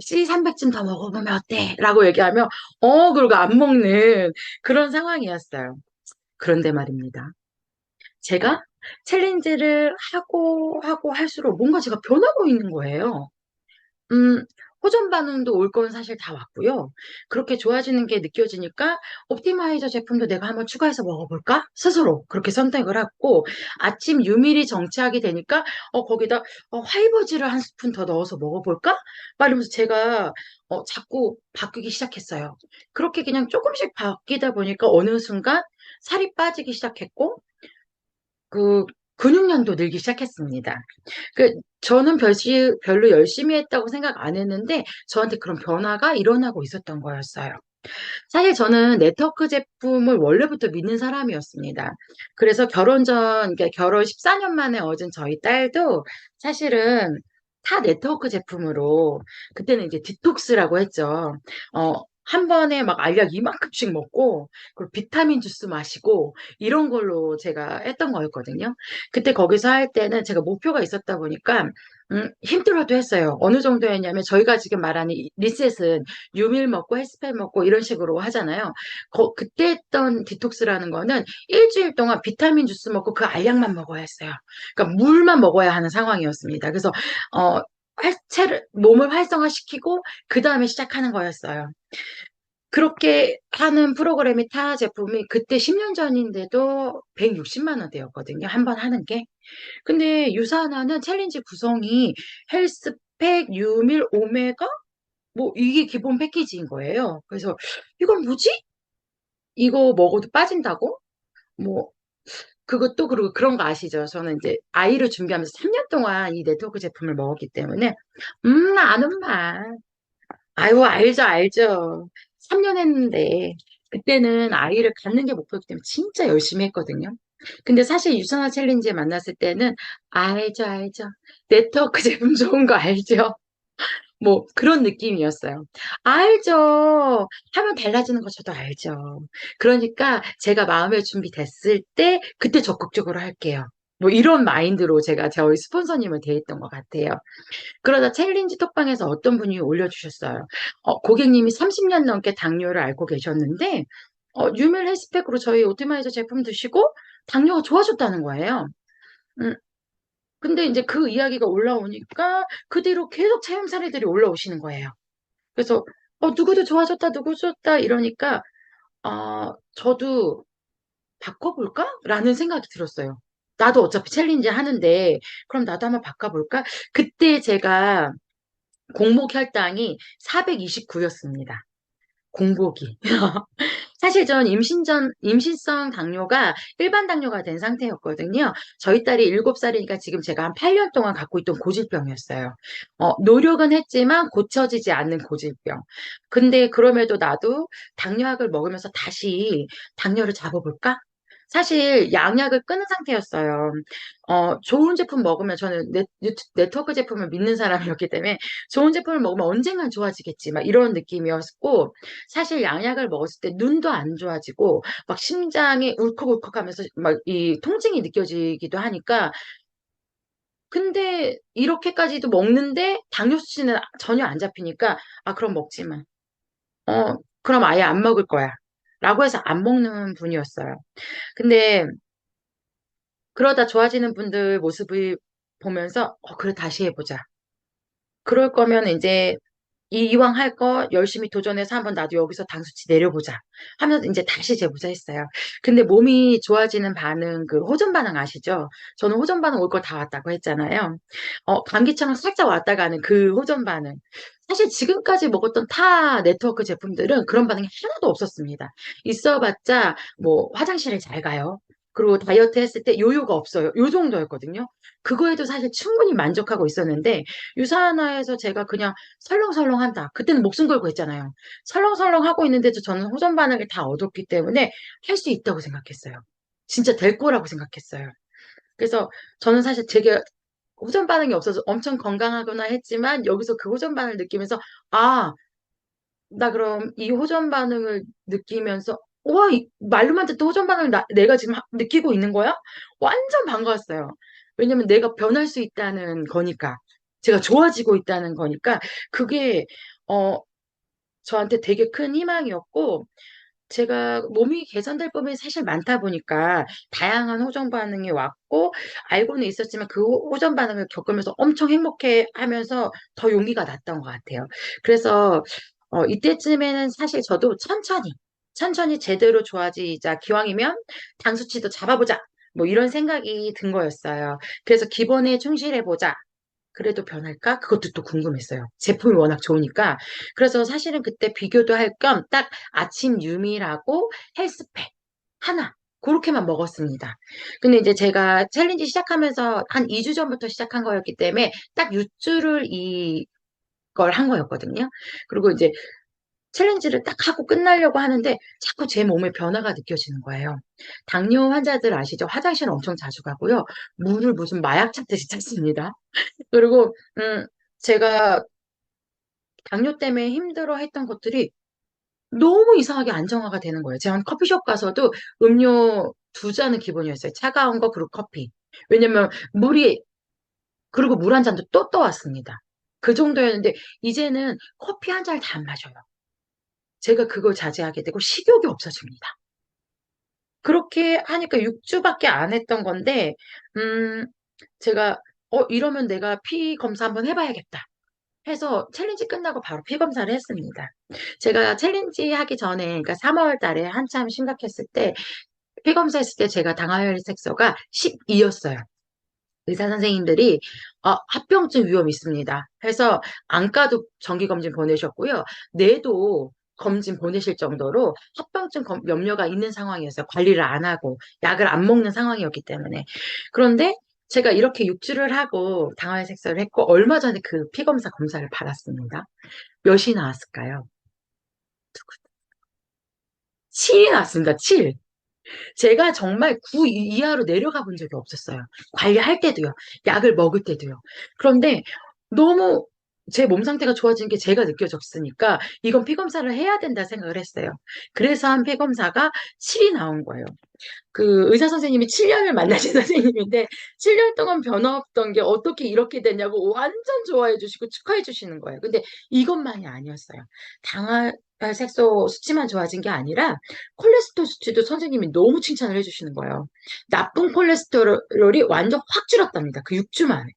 C300쯤 더 먹어보면 어때? 라고 얘기하면, 그러고 안 먹는 그런 상황이었어요. 그런데 말입니다. 제가 챌린지를 하고 할수록 뭔가 제가 변하고 있는 거예요. 음, 호전 반응도 올 건 사실 다 왔고요. 그렇게 좋아지는 게 느껴지니까 옵티마이저 제품도 내가 한번 추가해서 먹어볼까? 스스로 그렇게 선택을 했고, 아침 유밀히 정치하게 되니까 거기다 화이버지를 한 스푼 더 넣어서 먹어볼까? 막 이러면서 제가 자꾸 바뀌기 시작했어요. 그렇게 그냥 조금씩 바뀌다 보니까 어느 순간 살이 빠지기 시작했고, 그 근육량도 늘기 시작했습니다. 저는 별로 열심히 했다고 생각 안 했는데 저한테 그런 변화가 일어나고 있었던 거였어요. 사실 저는 네트워크 제품을 원래부터 믿는 사람이었습니다. 그래서 그러니까 결혼 14년 만에 얻은 저희 딸도 사실은 타 네트워크 제품으로, 그때는 이제 디톡스라고 했죠. 한 번에 막 알약 이만큼씩 먹고, 그리고 비타민 주스 마시고, 이런 걸로 제가 했던 거였거든요. 그때 거기서 할 때는 제가 목표가 있었다 보니까, 힘들어도 했어요. 어느 정도였냐면, 저희가 지금 말하는 이 리셋은 유밀 먹고 헬스팩 먹고 이런 식으로 하잖아요. 그때 했던 디톡스라는 거는 일주일 동안 비타민 주스 먹고 그 알약만 먹어야 했어요. 그러니까 물만 먹어야 하는 상황이었습니다. 그래서 몸을 활성화시키고 그 다음에 시작하는 거였어요. 그렇게 하는 프로그램이 타 제품이 그때 10년 전인데도 160만 원대였거든요. 한 번 하는 게. 근데 유산화는 챌린지 구성이 헬스팩, 유밀, 오메가 뭐 이게 기본 패키지인 거예요. 그래서 이건 뭐지? 이거 먹어도 빠진다고? 뭐 그것도, 그리고 그런 거 아시죠? 저는 이제 아이를 준비하면서 3년 동안 이 네트워크 제품을 먹었기 때문에 아는 맛. 아유, 알죠, 알죠. 3년 했는데 그때는 아이를 갖는 게 목표이기 때문에 진짜 열심히 했거든요. 근데 사실 유산화 챌린지에 만났을 때는 알죠, 알죠. 네트워크 제품 좋은 거 알죠? 뭐 그런 느낌이었어요. 알죠. 하면 달라지는 거 저도 알죠. 그러니까 제가 마음의 준비 됐을 때 그때 적극적으로 할게요. 뭐 이런 마인드로 제가 저희 스폰서님을 대했던 것 같아요. 그러다 챌린지 톡방에서 어떤 분이 올려주셨어요. 고객님이 30년 넘게 당뇨를 앓고 계셨는데 뉴밀 헬스팩으로 저희 오트마이저 제품 드시고 당뇨가 좋아졌다는 거예요. 음, 근데 이제 그 이야기가 올라오니까 그 뒤로 계속 체험 사례들이 올라오시는 거예요. 그래서 누구도 좋아졌다, 누구 좋다 이러니까 저도 바꿔볼까? 라는 생각이 들었어요. 나도 어차피 챌린지 하는데 그럼 나도 한번 바꿔볼까? 그때 제가 공복 혈당이 429였습니다. 공복이. 사실 전 임신성 당뇨가 일반 당뇨가 된 상태였거든요. 저희 딸이 7살이니까 지금 제가 한 8년 동안 갖고 있던 고질병이었어요. 노력은 했지만 고쳐지지 않는 고질병. 근데 그럼에도 나도 당뇨약을 먹으면서 다시 당뇨를 잡아볼까? 사실 양약을 끊은 상태였어요. 좋은 제품 먹으면 저는 네트워크 제품을 믿는 사람이었기 때문에 좋은 제품을 먹으면 언젠간 좋아지겠지. 막 이런 느낌이었고, 사실 양약을 먹었을 때 눈도 안 좋아지고 막 심장이 울컥울컥 하면서 막 이 통증이 느껴지기도 하니까, 근데 이렇게까지도 먹는데 당뇨 수치는 전혀 안 잡히니까 그럼 먹지 마. 그럼 아예 안 먹을 거야. 라고 해서 안 먹는 분이었어요. 근데 그러다 좋아지는 분들 모습을 보면서 그래 다시 해보자. 그럴 거면 이제 이왕 할 거 열심히 도전해서 한번 나도 여기서 당 수치 내려보자 하면서 이제 다시 재보자 했어요. 근데 몸이 좋아지는 반응, 그 호전 반응 아시죠? 저는 호전 반응 올 거 다 왔다고 했잖아요. 감기처럼 살짝 왔다 가는 그 호전 반응. 사실 지금까지 먹었던 타 네트워크 제품들은 그런 반응이 하나도 없었습니다. 있어봤자 뭐 화장실을 잘 가요. 그리고 다이어트 했을 때 요요가 없어요. 요 정도였거든요. 그거에도 사실 충분히 만족하고 있었는데 유산화에서 제가 그냥 설렁설렁 한다. 그때는 목숨 걸고 했잖아요. 설렁설렁 하고 있는데도 저는 호전 반응을 다 얻었기 때문에 할 수 있다고 생각했어요. 진짜 될 거라고 생각했어요. 그래서 저는 사실 되게 호전 반응이 없어서 엄청 건강하구나 했지만 여기서 그 호전 반응을 느끼면서 아, 나 그럼 이 호전 반응을 느끼면서 와, 말로만 듣던 호전 반응을 내가 지금 느끼고 있는 거야? 완전 반가웠어요. 왜냐면 내가 변할 수 있다는 거니까. 제가 좋아지고 있다는 거니까 그게 어 저한테 되게 큰 희망이었고 제가 몸이 개선될 부분이 사실 많다 보니까 다양한 호전 반응이 왔고 알고는 있었지만 그 호전 반응을 겪으면서 엄청 행복해 하면서 더 용기가 났던 것 같아요. 그래서 이때쯤에는 사실 저도 천천히 제대로 좋아지자 기왕이면 당 수치도 잡아보자 뭐 이런 생각이 든 거였어요. 그래서 기본에 충실해보자. 그래도 변할까? 그것도 또 궁금했어요. 제품이 워낙 좋으니까. 그래서 사실은 그때 비교도 할 겸 딱 아침 유미라고 헬스팩 하나 그렇게만 먹었습니다. 근데 이제 제가 챌린지 시작하면서 한 2주 전부터 시작한 거였기 때문에 딱 6주를 이걸 한 거였거든요. 그리고 이제 챌린지를 딱 하고 끝나려고 하는데 자꾸 제 몸에 변화가 느껴지는 거예요. 당뇨 환자들 아시죠? 화장실 엄청 자주 가고요. 물을 무슨 마약 찾듯이 찾습니다. 그리고 제가 당뇨 때문에 힘들어 했던 것들이 너무 이상하게 안정화가 되는 거예요. 제가 한 커피숍 가서도 음료 2잔은 기본이었어요. 차가운 거 그리고 커피. 왜냐면 물이 그리고 물 한 잔도 또 떠왔습니다. 그 정도였는데 이제는 커피 한 잔을 다 안 마셔요. 제가 그걸 자제하게 되고 식욕이 없어집니다. 그렇게 하니까 6주밖에 안 했던 건데 음 제가 이러면 내가 피 검사 한번 해봐야겠다. 해서 챌린지 끝나고 바로 피 검사를 했습니다. 제가 챌린지 하기 전에, 그러니까 3월 달에 한참 심각했을 때, 피 검사했을 때 제가 당화혈 색소가 12였어요. 의사 선생님들이 합병증 위험 있습니다. 해서 안과도 정기검진 보내셨고요. 뇌도 검진 보내실 정도로 합병증 염려가 있는 상황이었어요. 관리를 안 하고 약을 안 먹는 상황이었기 때문에. 그런데 제가 이렇게 6주를 하고 당화혈 색소를 했고 얼마 전에 그 피검사 검사를 받았습니다. 몇이 나왔을까요? 7이 나왔습니다. 7. 제가 정말 9 이하로 내려가 본 적이 없었어요. 관리할 때도요. 약을 먹을 때도요. 그런데 너무 제 몸 상태가 좋아진 게 제가 느껴졌으니까 이건 피검사를 해야 된다 생각을 했어요. 그래서 한 피검사가 7이 나온 거예요. 그 의사 선생님이 7년을 만나신 선생님인데 7년 동안 변화 없던 게 어떻게 이렇게 됐냐고 완전 좋아해 주시고 축하해 주시는 거예요. 근데 이것만이 아니었어요. 당할 색소 수치만 좋아진 게 아니라 콜레스테롤 수치도 선생님이 너무 칭찬을 해 주시는 거예요. 나쁜 콜레스테롤이 완전 확 줄었답니다. 그 6주 만에.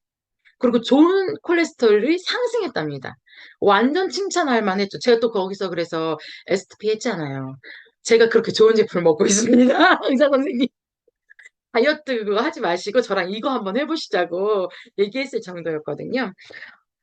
그리고 좋은 콜레스테롤이 상승했답니다. 완전 칭찬할 만했죠. 제가 또 거기서 그래서 STP 했잖아요. 제가 그렇게 좋은 제품을 먹고 있습니다. 의사 선생님. 다이어트 그거 하지 마시고 저랑 이거 한번 해보시자고 얘기했을 정도였거든요.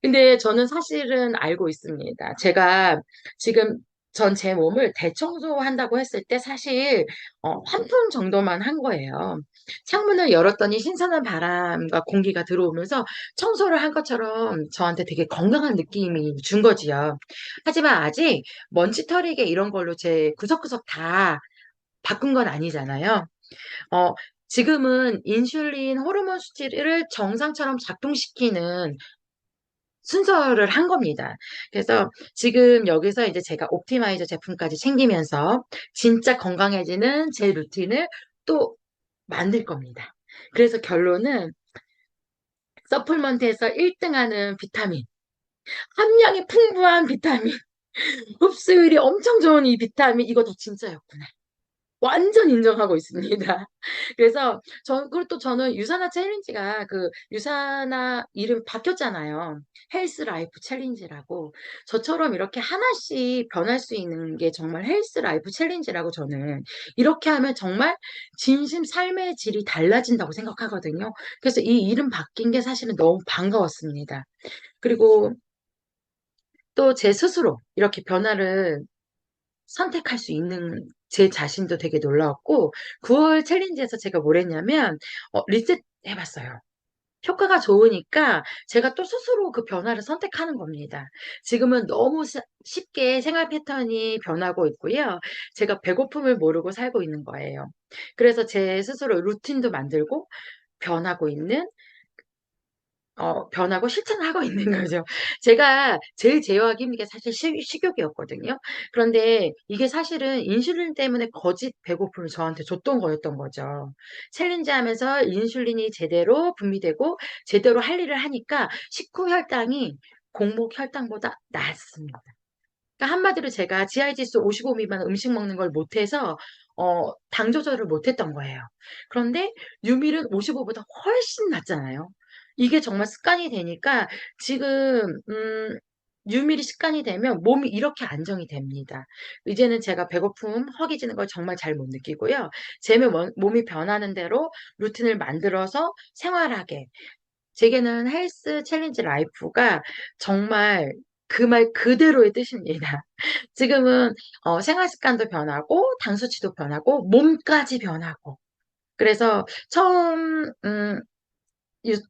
근데 저는 사실은 알고 있습니다. 제가 지금 전 제 몸을 대청소한다고 했을 때 사실 한 푼 정도만 한 거예요. 창문을 열었더니 신선한 바람과 공기가 들어오면서 청소를 한 것처럼 저한테 되게 건강한 느낌이 준 거지요. 하지만 아직 먼지털이개 이런 걸로 제 구석구석 다 바꾼 건 아니잖아요. 어, 지금은 인슐린 호르몬 수치를 정상처럼 작동시키는 순서를 한 겁니다. 그래서 지금 여기서 이제 제가 옵티마이저 제품까지 챙기면서 진짜 건강해지는 제 루틴을 또 만들 겁니다. 그래서 결론은 서플먼트에서 1등하는 비타민, 함량이 풍부한 비타민, 흡수율이 엄청 좋은 이 비타민, 이거 다 진짜였구나. 완전 인정하고 있습니다. 그래서 그리고 또 저는 유산화 챌린지가 그 유산화 이름 바뀌었잖아요. 헬스 라이프 챌린지라고. 저처럼 이렇게 하나씩 변할 수 있는 게 정말 헬스 라이프 챌린지라고 저는 이렇게 하면 정말 진심 삶의 질이 달라진다고 생각하거든요. 그래서 이 이름 바뀐 게 사실은 너무 반가웠습니다. 그리고 또 제 스스로 이렇게 변화를 선택할 수 있는 제 자신도 되게 놀라웠고 9월 챌린지에서 제가 뭘 했냐면 리셋 해봤어요. 효과가 좋으니까 제가 또 스스로 그 변화를 선택하는 겁니다. 지금은 너무 쉽게 생활 패턴이 변하고 있고요. 제가 배고픔을 모르고 살고 있는 거예요. 그래서 제 스스로 루틴도 만들고 변하고 있는 변하고 실천을 하고 있는 거죠. 제가 제일 제어하기 힘든 게 사실 식욕이었거든요. 그런데 이게 사실은 인슐린 때문에 거짓 배고픔을 저한테 줬던 거였던 거죠. 챌린지 하면서 인슐린이 제대로 분비되고 제대로 할 일을 하니까 식후 혈당이 공복 혈당보다 낮습니다. 그러니까 한마디로 제가 GI 지수 55 미만 음식 먹는 걸 못해서 당 조절을 못했던 거예요. 그런데 유밀은 55보다 훨씬 낮잖아요. 이게 정말 습관이 되니까 지금 유밀이 습관이 되면 몸이 이렇게 안정이 됩니다. 이제는 제가 배고픔, 허기지는 걸 정말 잘 못 느끼고요. 제 몸이 변하는 대로 루틴을 만들어서 생활하게. 제게는 헬스 챌린지 라이프가 정말 그 말 그대로의 뜻입니다. 지금은 생활 습관도 변하고 당 수치도 변하고 몸까지 변하고 그래서 처음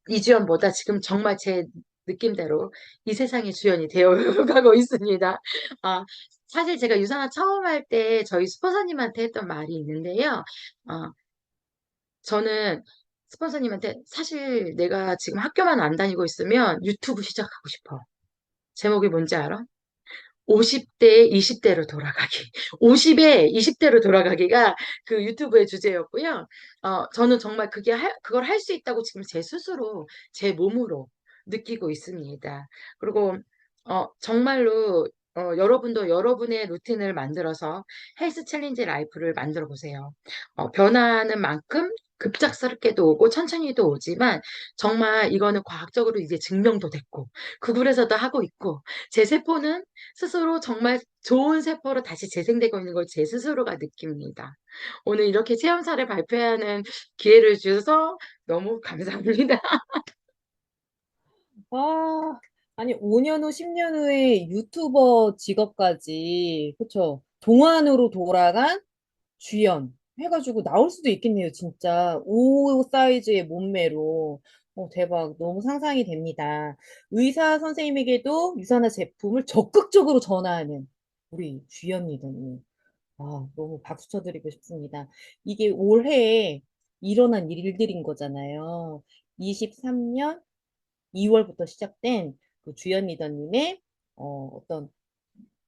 이주연보다 지금 정말 제 느낌대로 이 세상의 주연이 되어 가고 있습니다. 아, 사실 제가 유산화 처음 할 때 저희 스폰서님한테 했던 말이 있는데요. 어, 저는 스폰서님한테 사실 내가 지금 학교만 안 다니고 있으면 유튜브 시작하고 싶어. 제목이 뭔지 알아? 50대 20대로 돌아가기. 50에 20대로 돌아가기가 그 유튜브의 주제였고요. 저는 정말 그걸 할 수 있다고 지금 제 스스로, 제 몸으로 느끼고 있습니다. 그리고, 정말로, 여러분도 여러분의 루틴을 만들어서 헬스 챌린지 라이프를 만들어 보세요. 변화하는 만큼 급작스럽게도 오고 천천히도 오지만 정말 이거는 과학적으로 이제 증명도 됐고, 구글에서도 하고 있고, 제 세포는 스스로 정말 좋은 세포로 다시 재생되고 있는 걸 제 스스로가 느낍니다. 오늘 이렇게 체험사를 발표하는 기회를 주셔서 너무 감사합니다. 아, 아니, 5년 후, 10년 후에 유튜버 직업까지, 그쵸? 동안으로 돌아간 주연 해가지고 나올 수도 있겠네요, 진짜. 오 사이즈의 몸매로. 대박. 너무 상상이 됩니다. 의사 선생님에게도 유산화 제품을 적극적으로 전화하는 우리 주연 리더님. 아, 너무 박수 쳐드리고 싶습니다. 이게 올해 일어난 일들인 거잖아요. 23년 2월부터 시작된 그 주연 리더님의 어떤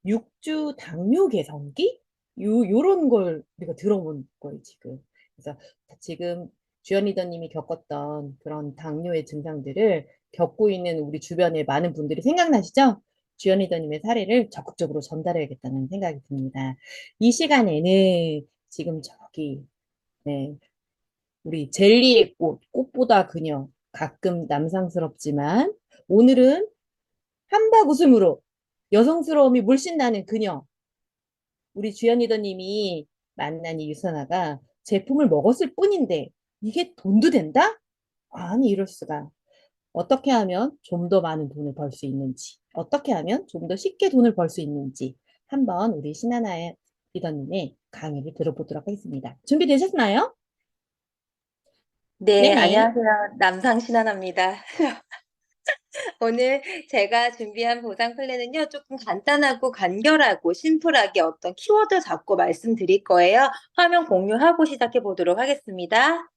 6주 당뇨 개선기? 요런 걸 우리가 들어본 거예요, 지금. 그래서 지금 주연 리더님이 겪었던 그런 당뇨의 증상들을 겪고 있는 우리 주변의 많은 분들이 생각나시죠? 주연 리더님의 사례를 적극적으로 전달해야겠다는 생각이 듭니다. 이 시간에는 지금 저기, 네, 우리 젤리의 꽃, 꽃보다 그녀, 가끔 남상스럽지만 오늘은 한박 웃음으로 여성스러움이 물씬 나는 그녀, 우리 주연 리더님이 만난 이 유선아가 제품을 먹었을 뿐인데 이게 돈도 된다? 아니 이럴 수가. 어떻게 하면 좀 더 많은 돈을 벌 수 있는지, 어떻게 하면 좀 더 쉽게 돈을 벌 수 있는지 한번 우리 신하나의 리더님의 강의를 들어보도록 하겠습니다. 준비되셨나요? 네, 네네. 안녕하세요. 남상 신한합니다. 오늘 제가 준비한 보상 플랜은요, 조금 간단하고 간결하고 심플하게 어떤 키워드 잡고 말씀드릴 거예요. 화면 공유하고 시작해 보도록 하겠습니다.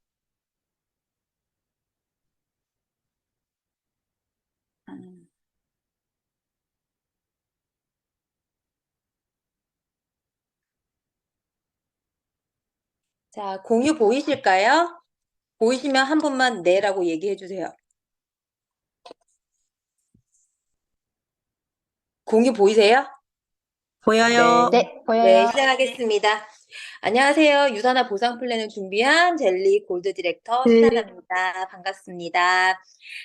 자, 공유 보이실까요? 보이시면 한 번만 네라고 얘기해 주세요. 공유 보이세요? 보여요. 네, 네, 보여요. 네, 시작하겠습니다. 안녕하세요. 유산화 보상 플랜을 준비한 젤리 골드 디렉터 신하나입니다. 반갑습니다.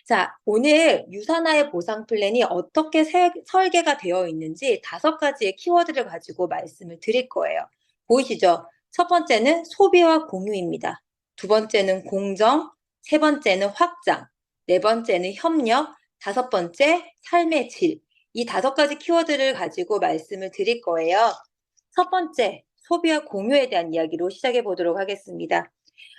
자, 오늘 유산화의 보상 플랜이 어떻게 설계가 되어 있는지 5가지의 키워드를 가지고 말씀을 드릴 거예요. 보이시죠? 첫 번째는 소비와 공유입니다. 두 번째는 공정, 세 번째는 확장, 네 번째는 협력, 5번째 삶의 질. 이 5가지 키워드를 가지고 말씀을 드릴 거예요. 첫 번째, 소비와 공유에 대한 이야기로 시작해 보도록 하겠습니다.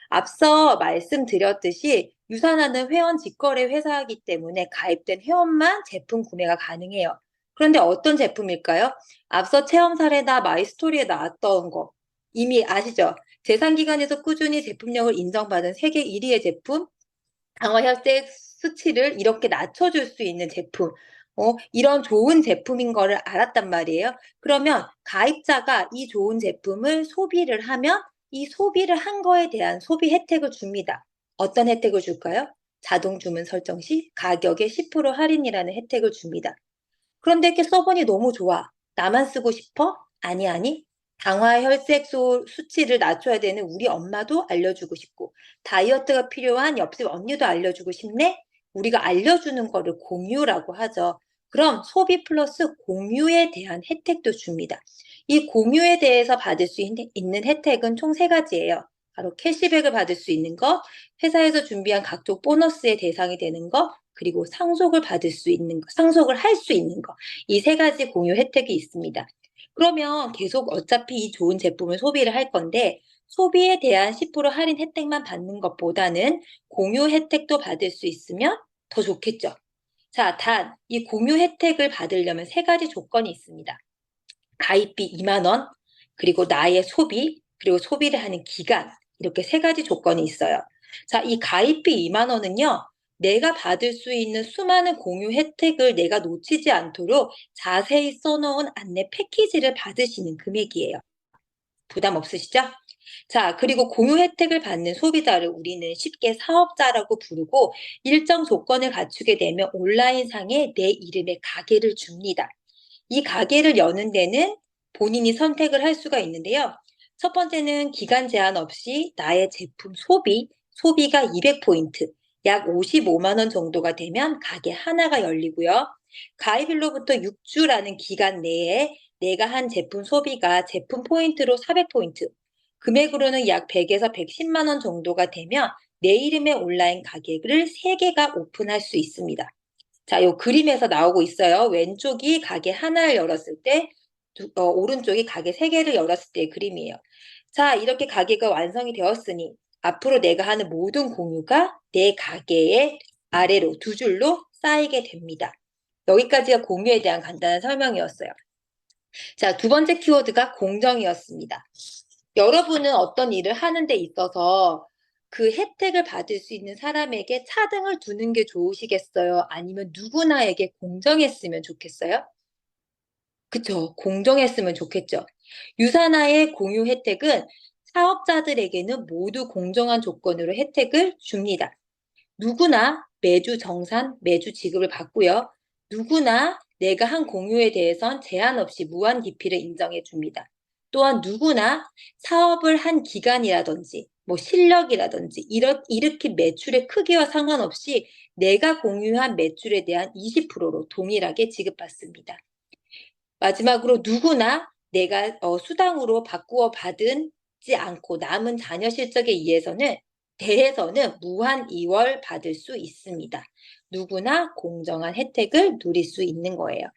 앞서 말씀드렸듯이 유산화는 회원 직거래 회사이기 때문에 가입된 회원만 제품 구매가 가능해요. 그런데 어떤 제품일까요? 앞서 체험 사례나 마이스토리에 나왔던 거 이미 아시죠? 제상기관에서 꾸준히 제품력을 인정받은 세계 1위의 제품 강화혈색 수치를 이렇게 낮춰줄 수 있는 제품, 이런 좋은 제품인 거를 알았단 말이에요. 그러면 가입자가 이 좋은 제품을 소비를 하면 이 소비를 한 거에 대한 소비 혜택을 줍니다. 어떤 혜택을 줄까요? 자동 주문 설정 시 가격의 10% 할인이라는 혜택을 줍니다. 그런데 이렇게 써보니 너무 좋아. 나만 쓰고 싶어? 아니, 아니. 당화 혈색소 수치를 낮춰야 되는 우리 엄마도 알려주고 싶고, 다이어트가 필요한 옆집 언니도 알려주고 싶네? 우리가 알려주는 거를 공유라고 하죠. 그럼 소비 플러스 공유에 대한 혜택도 줍니다. 이 공유에 대해서 받을 수 있는 혜택은 총 3가지예요. 바로 캐시백을 받을 수 있는 것, 회사에서 준비한 각종 보너스의 대상이 되는 것, 그리고 상속을 받을 수 있는 것, 상속을 할 수 있는 것. 이 3가지 공유 혜택이 있습니다. 그러면 계속 어차피 이 좋은 제품을 소비를 할 건데 소비에 대한 10% 할인 혜택만 받는 것보다는 공유 혜택도 받을 수 있으면 더 좋겠죠. 자, 단 이 공유 혜택을 받으려면 3가지 조건이 있습니다. 가입비 2만 원, 그리고 나의 소비, 그리고 소비를 하는 기간, 이렇게 3가지 조건이 있어요. 자, 이 가입비 2만 원은요, 내가 받을 수 있는 수많은 공유 혜택을 내가 놓치지 않도록 자세히 써놓은 안내 패키지를 받으시는 금액이에요. 부담 없으시죠? 자, 그리고 공유 혜택을 받는 소비자를 우리는 쉽게 사업자라고 부르고 일정 조건을 갖추게 되면 온라인상에 내 이름의 가게를 줍니다. 이 가게를 여는 데는 본인이 선택을 할 수가 있는데요. 첫 번째는 기간 제한 없이 나의 제품 소비가 200포인트, 약 55만 원 정도가 되면 가게 하나가 열리고요. 가입일로부터 6주라는 기간 내에 내가 한 제품 소비가 제품 포인트로 400포인트, 금액으로는 약 100에서 110만 원 정도가 되면 내 이름의 온라인 가게를 3개가 오픈할 수 있습니다. 자, 요 그림에서 나오고 있어요. 왼쪽이 가게 하나를 열었을 때, 오른쪽이 가게 3개를 열었을 때의 그림이에요. 자, 이렇게 가게가 완성이 되었으니 앞으로 내가 하는 모든 공유가 내 가게의 아래로 2줄로 쌓이게 됩니다. 여기까지가 공유에 대한 간단한 설명이었어요. 자, 2번째 키워드가 공정이었습니다. 여러분은 어떤 일을 하는 데 있어서 그 혜택을 받을 수 있는 사람에게 차등을 두는 게 좋으시겠어요? 아니면 누구나에게 공정했으면 좋겠어요? 그쵸. 공정했으면 좋겠죠. 유사나의 공유 혜택은 사업자들에게는 모두 공정한 조건으로 혜택을 줍니다. 누구나 매주 정산, 매주 지급을 받고요. 누구나 내가 한 공유에 대해선 제한 없이 무한 기피를 인정해 줍니다. 또한 누구나 사업을 한 기간이라든지 뭐 실력이라든지 일으킨 매출의 크기와 상관없이 내가 공유한 매출에 대한 20%로 동일하게 지급받습니다. 마지막으로 누구나 내가 수당으로 바꾸어 받지 않고 남은 자녀 실적에 대해서는 무한 2월 받을 수 있습니다. 누구나 공정한 혜택을 누릴 수 있는 거예요.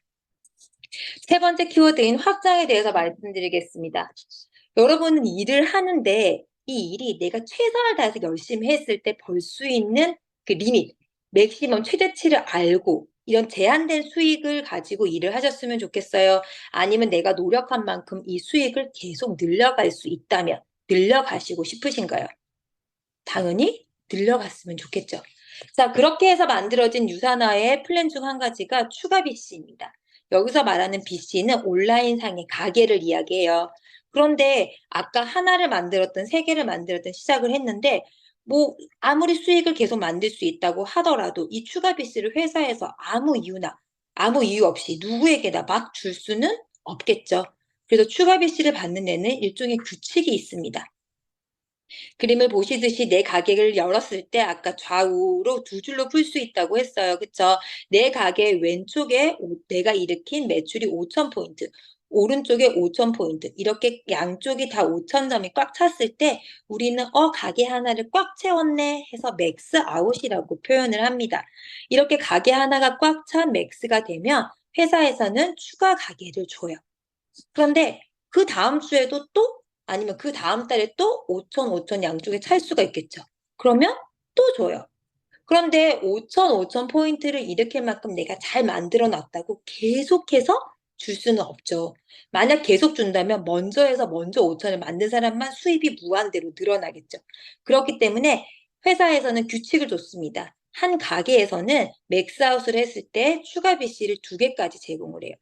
3번째 키워드인 확장에 대해서 말씀드리겠습니다. 여러분은 일을 하는데 이 일이 내가 최선을 다해서 열심히 했을 때 벌 수 있는 그 리밋, 맥시멈 최대치를 알고 이런 제한된 수익을 가지고 일을 하셨으면 좋겠어요. 아니면 내가 노력한 만큼 이 수익을 계속 늘려갈 수 있다면 늘려가시고 싶으신가요? 당연히 늘려갔으면 좋겠죠. 자, 그렇게 해서 만들어진 유산화의 플랜 중 한 가지가 추가 BC입니다. 여기서 말하는 BC는 온라인상의 가게를 이야기해요. 그런데 아까 하나를 만들었든 3개를 만들었든 시작을 했는데 뭐 아무리 수익을 계속 만들 수 있다고 하더라도 이 추가 BC를 회사에서 아무 이유 없이 누구에게나 막 줄 수는 없겠죠. 그래서 추가 BC를 받는 데는 일종의 규칙이 있습니다. 그림을 보시듯이 내 가게를 열었을 때 아까 좌우로 2줄로 풀 수 있다고 했어요. 그쵸? 내 가게 왼쪽에 내가 일으킨 매출이 5,000포인트, 오른쪽에 5,000포인트, 이렇게 양쪽이 다 5,000점이 꽉 찼을 때 우리는 가게 하나를 꽉 채웠네 해서 맥스 아웃이라고 표현을 합니다. 이렇게 가게 하나가 꽉 찬 맥스가 되면 회사에서는 추가 가게를 줘요. 그런데 그 다음 주에도 또 아니면 그 다음 달에 또 5,000 양쪽에 찰 수가 있겠죠. 그러면 또 줘요. 그런데 5,000 포인트를 일으킬 만큼 내가 잘 만들어 놨다고 계속해서 줄 수는 없죠. 만약 계속 준다면 먼저 5,000을 만든 사람만 수입이 무한대로 늘어나겠죠. 그렇기 때문에 회사에서는 규칙을 줬습니다. 한 가게에서는 맥스아웃을 했을 때 추가 BC를 2개까지 제공을 해요.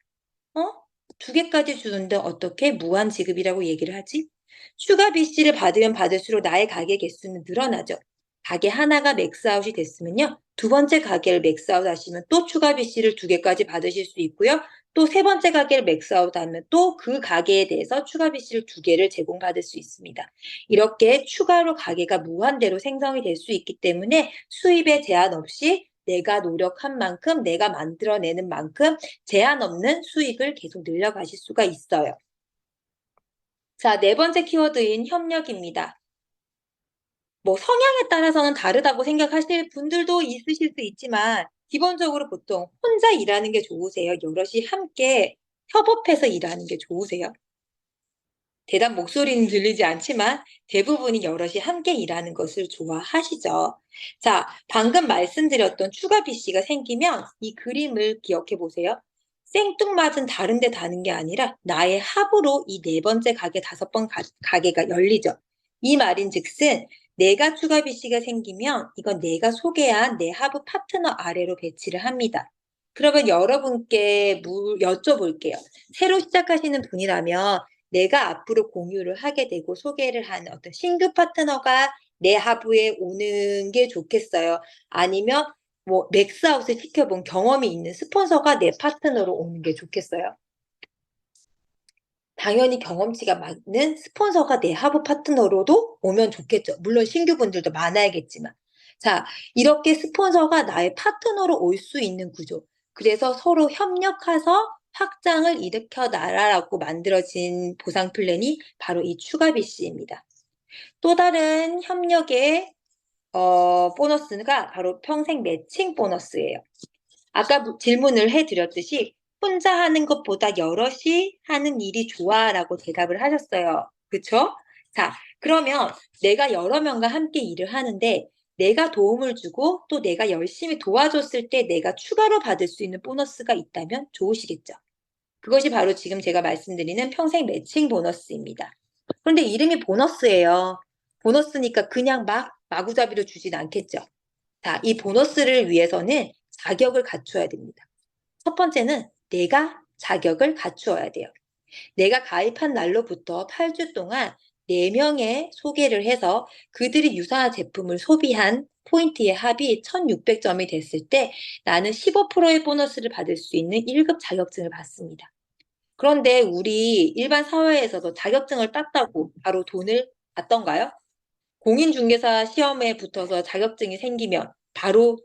2개까지 주는데 어떻게 무한 지급이라고 얘기를 하지? 추가 BC를 받으면 받을수록 나의 가게 개수는 늘어나죠. 가게 하나가 맥스아웃이 됐으면요. 2번째 가게를 맥스아웃 하시면 또 추가 BC를 2개까지 받으실 수 있고요. 또 3번째 가게를 맥스아웃 하면 또 그 가게에 대해서 추가 BC를 2개를 제공받을 수 있습니다. 이렇게 추가로 가게가 무한대로 생성이 될 수 있기 때문에 수입에 제한 없이 내가 노력한 만큼, 내가 만들어내는 만큼 제한 없는 수익을 계속 늘려가실 수가 있어요. 자, 4번째 키워드인 협력입니다. 뭐 성향에 따라서는 다르다고 생각하실 분들도 있으실 수 있지만 기본적으로 보통 혼자 일하는 게 좋으세요? 여럿이 함께 협업해서 일하는 게 좋으세요? 대답 목소리는 들리지 않지만 대부분이 여럿이 함께 일하는 것을 좋아하시죠. 자, 방금 말씀드렸던 추가 BC가 생기면 이 그림을 기억해 보세요. 생뚱맞은 다른 데 다는 게 아니라 나의 합으로 이 4번째 가게, 5번 가게가 열리죠. 이 말인즉슨 내가 추가 BC가 생기면 이건 내가 소개한 내 하부 파트너 아래로 배치를 합니다. 그러면 여러분께 여쭤볼게요. 새로 시작하시는 분이라면 내가 앞으로 공유를 하게 되고 소개를 하는 어떤 신규 파트너가 내 하부에 오는 게 좋겠어요? 아니면 뭐 맥스아웃을 시켜본 경험이 있는 스폰서가 내 파트너로 오는 게 좋겠어요? 당연히 경험치가 많은 스폰서가 내 하부 파트너로도 오면 좋겠죠. 물론 신규분들도 많아야겠지만. 자, 이렇게 스폰서가 나의 파트너로 올 수 있는 구조. 그래서 서로 협력해서 확장을 일으켜 나라라고 만들어진 보상 플랜이 바로 이 추가 BC입니다. 또 다른 협력의 보너스가 바로 평생 매칭 보너스예요. 아까 질문을 해드렸듯이 혼자 하는 것보다 여럿이 하는 일이 좋아라고 대답을 하셨어요. 그쵸? 자, 그러면 내가 여러 명과 함께 일을 하는데 내가 도움을 주고 또 내가 열심히 도와줬을 때 내가 추가로 받을 수 있는 보너스가 있다면 좋으시겠죠? 그것이 바로 지금 제가 말씀드리는 평생 매칭 보너스입니다. 그런데 이름이 보너스예요. 보너스니까 그냥 막 마구잡이로 주진 않겠죠. 자, 이 보너스를 위해서는 자격을 갖추어야 됩니다. 첫 번째는 내가 자격을 갖추어야 돼요. 내가 가입한 날로부터 8주 동안 4명의 소개를 해서 그들이 유사한 제품을 소비한 포인트의 합이 1600점이 됐을 때 나는 15%의 보너스를 받을 수 있는 1급 자격증을 받습니다. 그런데 우리 일반 사회에서도 자격증을 땄다고 바로 돈을 받던가요? 공인중개사 시험에 붙어서 자격증이 생기면 바로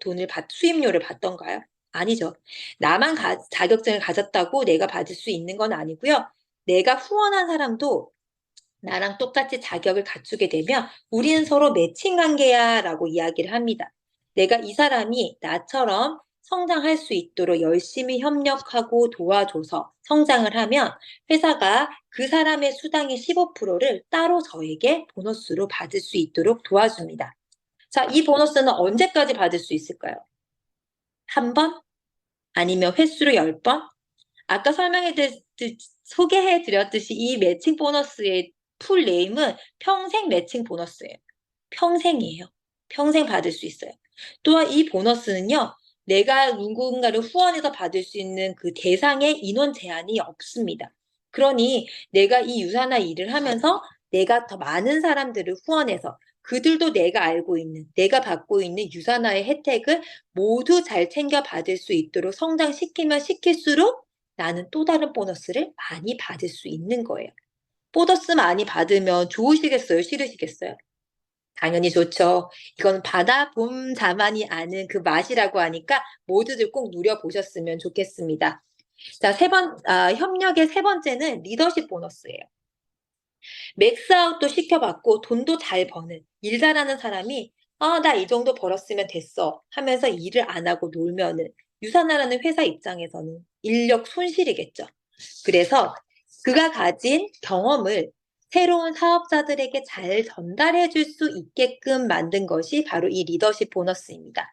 수임료를 받던가요? 아니죠. 나만 자격증을 가졌다고 내가 받을 수 있는 건 아니고요. 내가 후원한 사람도 나랑 똑같이 자격을 갖추게 되면 우리는 서로 매칭 관계야 라고 이야기를 합니다. 내가 이 사람이 나처럼 성장할 수 있도록 열심히 협력하고 도와줘서 성장을 하면 회사가 그 사람의 수당의 15%를 따로 저에게 보너스로 받을 수 있도록 도와줍니다. 자, 이 보너스는 언제까지 받을 수 있을까요? 한 번? 아니면 횟수로 10번? 아까 소개해드렸듯이 이 매칭 보너스의 풀 네임은 평생 매칭 보너스예요. 평생이에요. 평생 받을 수 있어요. 또한 이 보너스는요, 내가 누군가를 후원해서 받을 수 있는 그 대상의 인원 제한이 없습니다. 그러니 내가 이 유사나 일을 하면서 내가 더 많은 사람들을 후원해서 그들도 내가 알고 있는, 내가 받고 있는 유사나의 혜택을 모두 잘 챙겨 받을 수 있도록 성장시키면 시킬수록 나는 또 다른 보너스를 많이 받을 수 있는 거예요. 보너스 많이 받으면 좋으시겠어요? 싫으시겠어요? 당연히 좋죠. 이건 받아본 자만이 아는 그 맛이라고 하니까 모두들 꼭 누려보셨으면 좋겠습니다. 자, 협력의 3번째는 리더십 보너스예요. 맥스아웃도 시켜봤고 돈도 잘 버는, 일 잘하는 사람이 나 이 정도 벌었으면 됐어 하면서 일을 안 하고 놀면은 유산하라는 회사 입장에서는 인력 손실이겠죠. 그래서 그가 가진 경험을 새로운 사업자들에게 잘 전달해 줄 수 있게끔 만든 것이 바로 이 리더십 보너스입니다.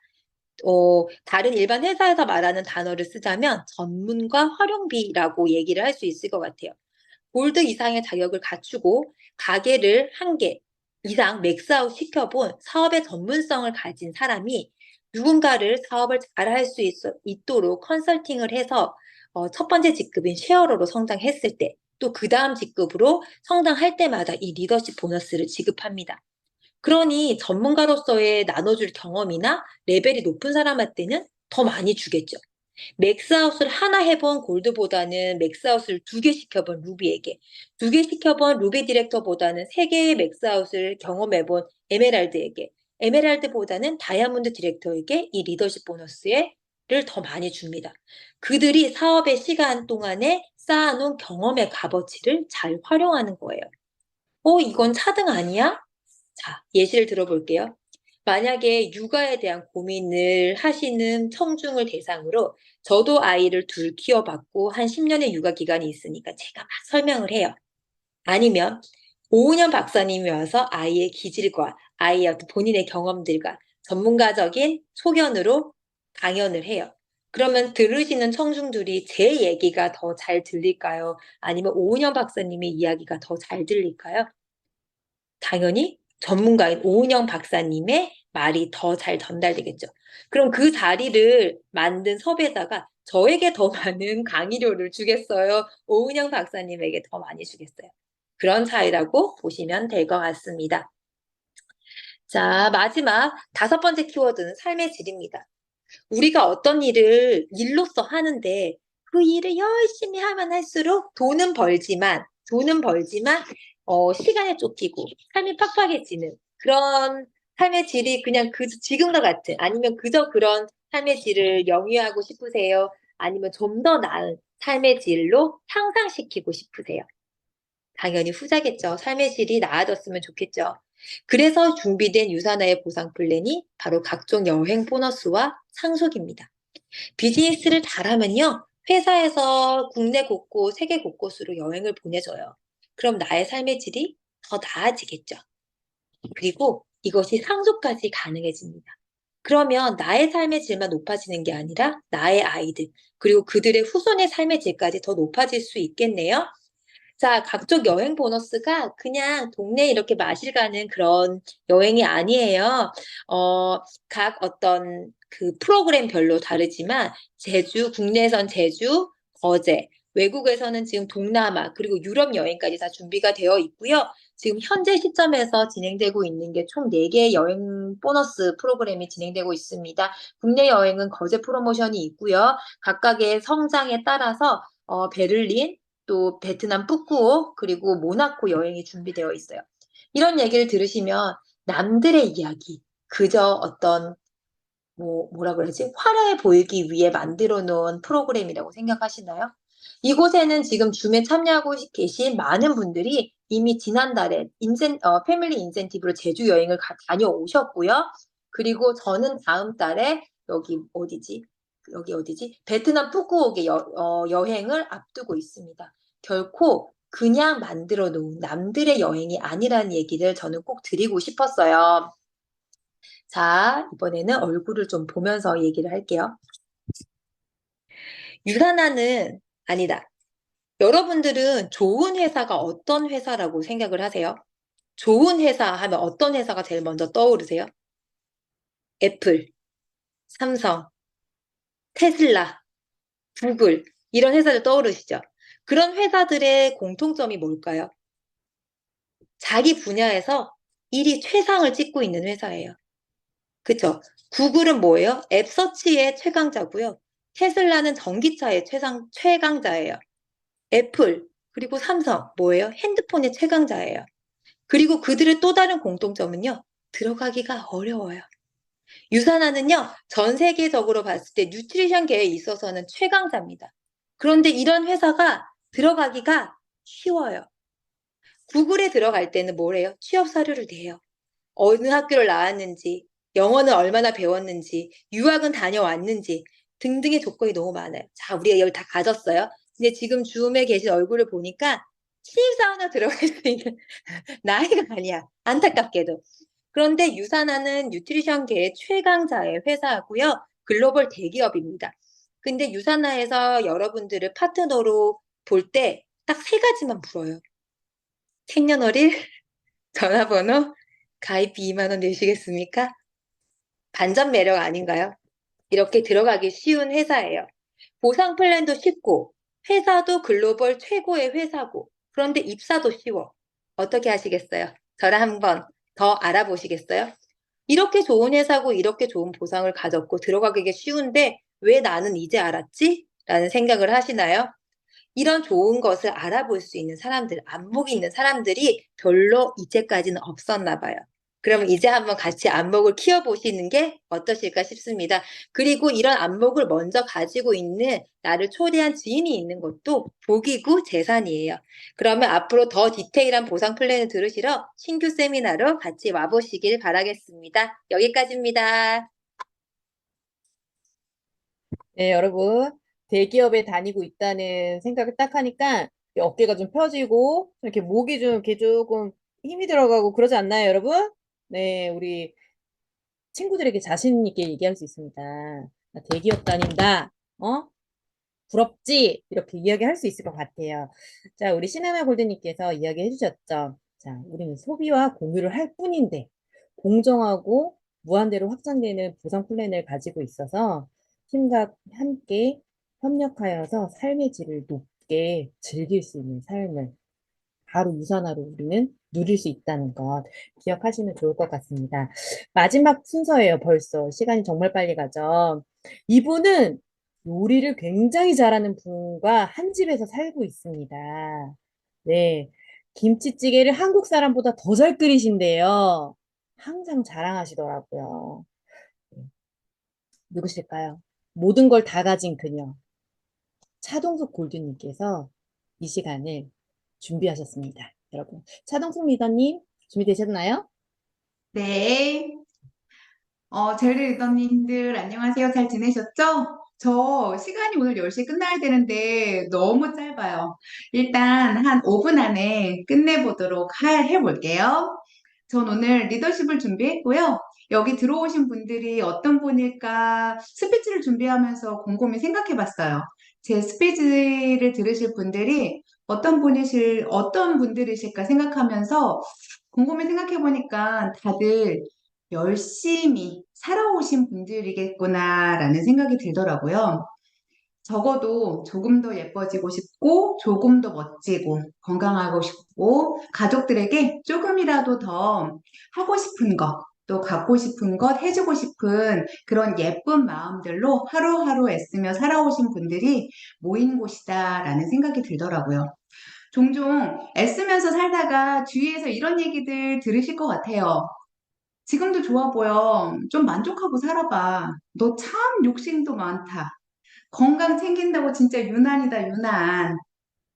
다른 일반 회사에서 말하는 단어를 쓰자면 전문가 활용비라고 얘기를 할 수 있을 것 같아요. 골드 이상의 자격을 갖추고 가게를 1개 이상 맥스아웃 시켜본 사업의 전문성을 가진 사람이 누군가를 사업을 잘할 수 있도록 컨설팅을 해서 첫 번째 직급인 쉐어러로 성장했을 때, 또 그 다음 직급으로 성장할 때마다 이 리더십 보너스를 지급합니다. 그러니 전문가로서의 나눠줄 경험이나 레벨이 높은 사람한테는 더 많이 주겠죠. 맥스아웃을 하나 해본 골드보다는 맥스아웃을 2개 시켜본 루비에게, 2개 시켜본 루비 디렉터보다는 3개의 맥스아웃을 경험해본 에메랄드에게, 에메랄드보다는 다이아몬드 디렉터에게 이 리더십 보너스를 더 많이 줍니다. 그들이 사업의 시간 동안에 쌓아놓은 경험의 값어치를 잘 활용하는 거예요. 이건 차등 아니야? 자, 예시를 들어볼게요. 만약에 육아에 대한 고민을 하시는 청중을 대상으로 저도 아이를 둘 키워봤고 한 10년의 육아 기간이 있으니까 제가 막 설명을 해요. 아니면 오은영 박사님이 와서 아이의 기질과 아이의 어떤 본인의 경험들과 전문가적인 소견으로 강연을 해요. 그러면 들으시는 청중들이 제 얘기가 더 잘 들릴까요? 아니면 오은영 박사님의 이야기가 더 잘 들릴까요? 당연히 전문가인 오은영 박사님의 말이 더 잘 전달되겠죠. 그럼 그 자리를 만든 섭외자가 저에게 더 많은 강의료를 주겠어요? 오은영 박사님에게 더 많이 주겠어요? 그런 차이라고 보시면 될 것 같습니다. 자, 마지막 5번째 키워드는 삶의 질입니다. 우리가 어떤 일을 일로서 하는데 그 일을 열심히 하면 할수록 돈은 벌지만 시간에 쫓기고 삶이 팍팍해지는 그런 삶의 질이 그냥 지금과 같은, 아니면 그저 그런 삶의 질을 영위하고 싶으세요? 아니면 좀 더 나은 삶의 질로 향상시키고 싶으세요? 당연히 후자겠죠. 삶의 질이 나아졌으면 좋겠죠. 그래서 준비된 유사나의 보상 플랜이 바로 각종 여행 보너스와 상속입니다. 비즈니스를 잘하면요, 회사에서 국내 곳곳, 세계 곳곳으로 여행을 보내줘요. 그럼 나의 삶의 질이 더 나아지겠죠. 그리고 이것이 상속까지 가능해집니다. 그러면 나의 삶의 질만 높아지는 게 아니라 나의 아이들, 그리고 그들의 후손의 삶의 질까지 더 높아질 수 있겠네요. 자, 각종 여행 보너스가 그냥 동네에 이렇게 마실 가는 그런 여행이 아니에요. 각 어떤 그 프로그램별로 다르지만 국내에선 제주, 거제, 외국에서는 지금 동남아, 그리고 유럽 여행까지 다 준비가 되어 있고요. 지금 현재 시점에서 진행되고 있는 게 총 4개의 여행 보너스 프로그램이 진행되고 있습니다. 국내 여행은 거제 프로모션이 있고요. 각각의 성장에 따라서 베를린, 또 베트남 푸꾸옥, 그리고 모나코 여행이 준비되어 있어요. 이런 얘기를 들으시면 남들의 이야기, 그저 어떤 뭐라 그러지? 화려해 보이기 위해 만들어 놓은 프로그램이라고 생각하시나요? 이곳에는 지금 줌에 참여하고 계신 많은 분들이 이미 지난달에 패밀리 인센티브로 제주 여행을 다녀오셨고요. 그리고 저는 다음 달에 여기 어디지? 베트남 푸꾸옥의 여행을 앞두고 있습니다. 결코 그냥 만들어 놓은 남들의 여행이 아니라는 얘기를 저는 꼭 드리고 싶었어요. 자, 이번에는 얼굴을 좀 보면서 얘기를 할게요. 유산하는 아니다. 여러분들은 좋은 회사가 어떤 회사라고 생각을 하세요? 좋은 회사 하면 어떤 회사가 제일 먼저 떠오르세요? 애플, 삼성, 테슬라, 구글, 이런 회사들 떠오르시죠? 그런 회사들의 공통점이 뭘까요? 자기 분야에서 일이 최상을 찍고 있는 회사예요. 그쵸? 구글은 뭐예요? 앱 서치의 최강자고요. 테슬라는 전기차의 최강자예요. 애플, 그리고 삼성, 뭐예요? 핸드폰의 최강자예요. 그리고 그들의 또 다른 공통점은요, 들어가기가 어려워요. 유산하는요, 전 세계적으로 봤을 때 뉴트리션계에 있어서는 최강자입니다. 그런데 이런 회사가 들어가기가 쉬워요. 구글에 들어갈 때는 뭐래요? 취업 사료를 내요. 어느 학교를 나왔는지, 영어는 얼마나 배웠는지, 유학은 다녀왔는지 등등의 조건이 너무 많아요. 자, 우리가 이걸 다 가졌어요. 근데 지금 줌에 계신 얼굴을 보니까 신입사원으로 들어갈 수 있는 나이가 아니야. 안타깝게도. 그런데 유산하는 뉴트리션계의 최강자의 회사고요. 글로벌 대기업입니다. 근데 유산하에서 여러분들을 파트너로 볼 때 딱 3가지만 물어요. 생년월일, 전화번호, 가입비 2만 원 내시겠습니까? 반전 매력 아닌가요? 이렇게 들어가기 쉬운 회사예요. 보상 플랜도 쉽고, 회사도 글로벌 최고의 회사고, 그런데 입사도 쉬워. 어떻게 하시겠어요? 저랑 한번 더 알아보시겠어요? 이렇게 좋은 회사고, 이렇게 좋은 보상을 가졌고, 들어가기가 쉬운데, 왜 나는 이제 알았지? 라는 생각을 하시나요? 이런 좋은 것을 알아볼 수 있는 사람들, 안목이 있는 사람들이 별로 이제까지는 없었나 봐요. 그러면 이제 한번 같이 안목을 키워보시는 게 어떠실까 싶습니다. 그리고 이런 안목을 먼저 가지고 있는 나를 초대한 지인이 있는 것도 복이고 재산이에요. 그러면 앞으로 더 디테일한 보상 플랜을 들으시러 신규 세미나로 같이 와보시길 바라겠습니다. 여기까지입니다. 네, 여러분. 대기업에 다니고 있다는 생각을 딱 하니까 이 어깨가 좀 펴지고 이렇게 목이 좀 이렇게 조금 힘이 들어가고 그러지 않나요, 여러분? 네, 우리 친구들에게 자신 있게 얘기할 수 있습니다. 나 대기업 다닌다. 어? 부럽지? 이렇게 이야기할 수 있을 것 같아요. 자, 우리 시나마 골드님께서 이야기해 주셨죠. 자, 우리는 소비와 공유를 할 뿐인데 공정하고 무한대로 확장되는 보상 플랜을 가지고 있어서 팀과 함께 협력하여서 삶의 질을 높게 즐길 수 있는 삶을 바로 유산화로 우리는 누릴 수 있다는 것 기억하시면 좋을 것 같습니다. 마지막 순서예요, 벌써. 시간이 정말 빨리 가죠. 이분은 요리를 굉장히 잘하는 분과 한 집에서 살고 있습니다. 네. 김치찌개를 한국 사람보다 더 잘 끓이신대요. 항상 자랑하시더라고요. 네. 누구실까요? 모든 걸 다 가진 그녀. 차동숙 골드님께서 이 시간을 준비하셨습니다. 여러분, 차동숙 리더님 준비되셨나요? 네. 젤리 리더님들 안녕하세요. 잘 지내셨죠? 저 시간이 오늘 10시에 끝나야 되는데 너무 짧아요. 일단 한 5분 안에 끝내보도록 해볼게요. 전 오늘 리더십을 준비했고요. 여기 들어오신 분들이 어떤 분일까 스피치를 준비하면서 곰곰이 생각해 봤어요. 제 스피치를 들으실 분들이 어떤 분들이실까 생각하면서 곰곰이 생각해 보니까 다들 열심히 살아오신 분들이겠구나라는 생각이 들더라고요. 적어도 조금 더 예뻐지고 싶고, 조금 더 멋지고, 건강하고 싶고, 가족들에게 조금이라도 더 하고 싶은 것, 또 갖고 싶은 것, 해주고 싶은 그런 예쁜 마음들로 하루하루 애쓰며 살아오신 분들이 모인 곳이다라는 생각이 들더라고요. 종종 애쓰면서 살다가 주위에서 이런 얘기들 들으실 것 같아요. 지금도 좋아 보여. 좀 만족하고 살아봐. 너 참 욕심도 많다. 건강 챙긴다고 진짜 유난이다, 유난.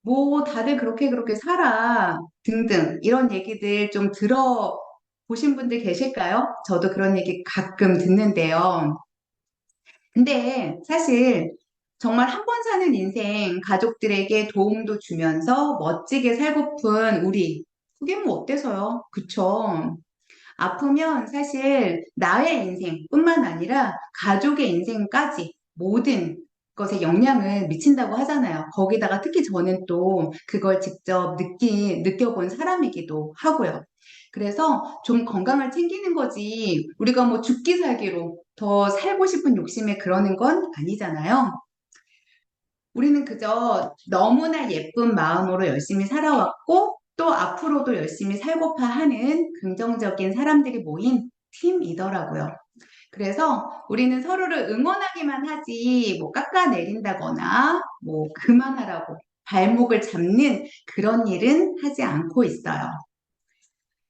뭐 다들 그렇게 살아. 등등. 이런 얘기들 좀 들어보신 분들 계실까요? 저도 그런 얘기 가끔 듣는데요. 근데 사실 정말 한 번 사는 인생 가족들에게 도움도 주면서 멋지게 살고픈 우리. 그게 뭐 어때서요? 그쵸? 아프면 사실 나의 인생뿐만 아니라 가족의 인생까지 모든 것에 영향을 미친다고 하잖아요. 거기다가 특히 저는 또 그걸 직접 느껴본 사람이기도 하고요. 그래서 좀 건강을 챙기는 거지, 우리가 뭐 죽기 살기로 더 살고 싶은 욕심에 그러는 건 아니잖아요. 우리는 그저 너무나 예쁜 마음으로 열심히 살아왔고 또 앞으로도 열심히 살고파 하는 긍정적인 사람들이 모인 팀이더라고요. 그래서 우리는 서로를 응원하기만 하지 뭐 깎아내린다거나 뭐 그만하라고 발목을 잡는 그런 일은 하지 않고 있어요.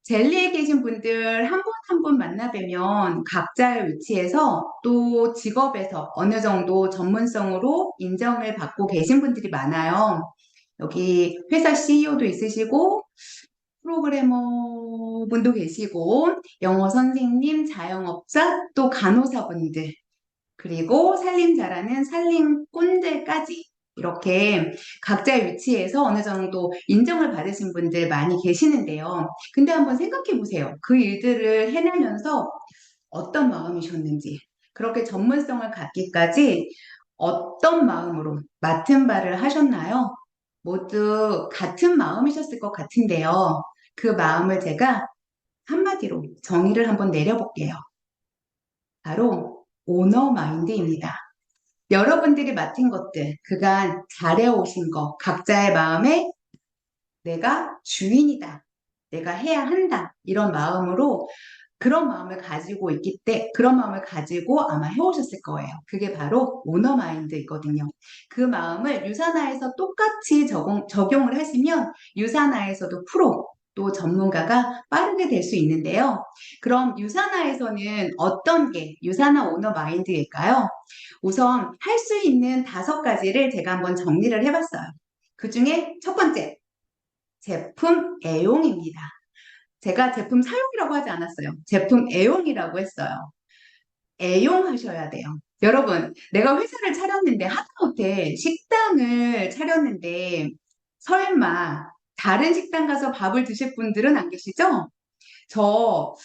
젤리에 계신 분들 한 분 한 분 만나뵈면 각자의 위치에서 또 직업에서 어느 정도 전문성으로 인정을 받고 계신 분들이 많아요. 여기 회사 CEO도 있으시고, 프로그래머 분도 계시고, 영어 선생님, 자영업자, 또 간호사분들, 그리고 살림 잘하는 살림꾼들까지 이렇게 각자의 위치에서 어느 정도 인정을 받으신 분들 많이 계시는데요. 근데 한번 생각해 보세요. 그 일들을 해내면서 어떤 마음이셨는지, 그렇게 전문성을 갖기까지 어떤 마음으로 맡은 바를 하셨나요? 모두 같은 마음이셨을 것 같은데요. 그 마음을 제가 한마디로 정의를 한번 내려볼게요. 바로 오너 마인드입니다. 여러분들이 맡은 것들, 그간 잘해오신 거, 각자의 마음에 내가 주인이다, 내가 해야 한다, 이런 마음으로 그런 마음을 가지고 있기 때문에 그런 마음을 가지고 아마 해오셨을 거예요. 그게 바로 오너 마인드이거든요. 그 마음을 유산화에서 똑같이 적용을 하시면 유산화에서도 프로 또 전문가가 빠르게 될 수 있는데요. 그럼 유산화에서는 어떤 게 유산화 오너 마인드일까요? 우선 할 수 있는 5가지를 제가 한번 정리를 해봤어요. 그 중에 첫 번째, 제품 애용입니다. 제가 제품 사용이라고 하지 않았어요. 제품 애용이라고 했어요. 애용하셔야 돼요. 여러분, 내가 회사를 차렸는데, 하다못해 식당을 차렸는데, 설마 다른 식당 가서 밥을 드실 분들은 안 계시죠? 저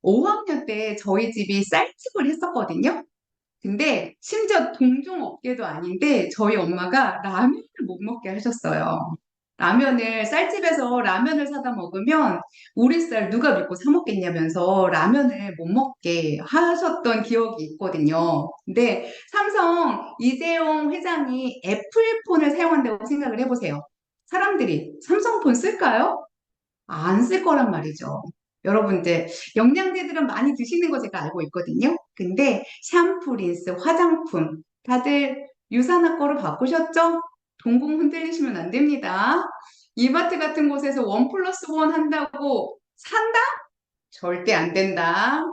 5학년 때 저희 집이 쌀집을 했었거든요. 근데 심지어 동종업계도 아닌데 저희 엄마가 라면을 못 먹게 하셨어요. 라면을 쌀집에서 라면을 사다 먹으면 우리 쌀 누가 믿고 사 먹겠냐면서 라면을 못 먹게 하셨던 기억이 있거든요. 근데 삼성 이재용 회장이 애플폰을 사용한다고 생각을 해보세요. 사람들이 삼성폰 쓸까요? 안 쓸 거란 말이죠. 여러분들, 영양제들은 많이 드시는 거 제가 알고 있거든요. 근데 샴푸, 린스, 화장품, 다들 유산화 거로 바꾸셨죠? 동공 흔들리시면 안 됩니다. 이마트 같은 곳에서 1+1 한다고 산다? 절대 안 된다.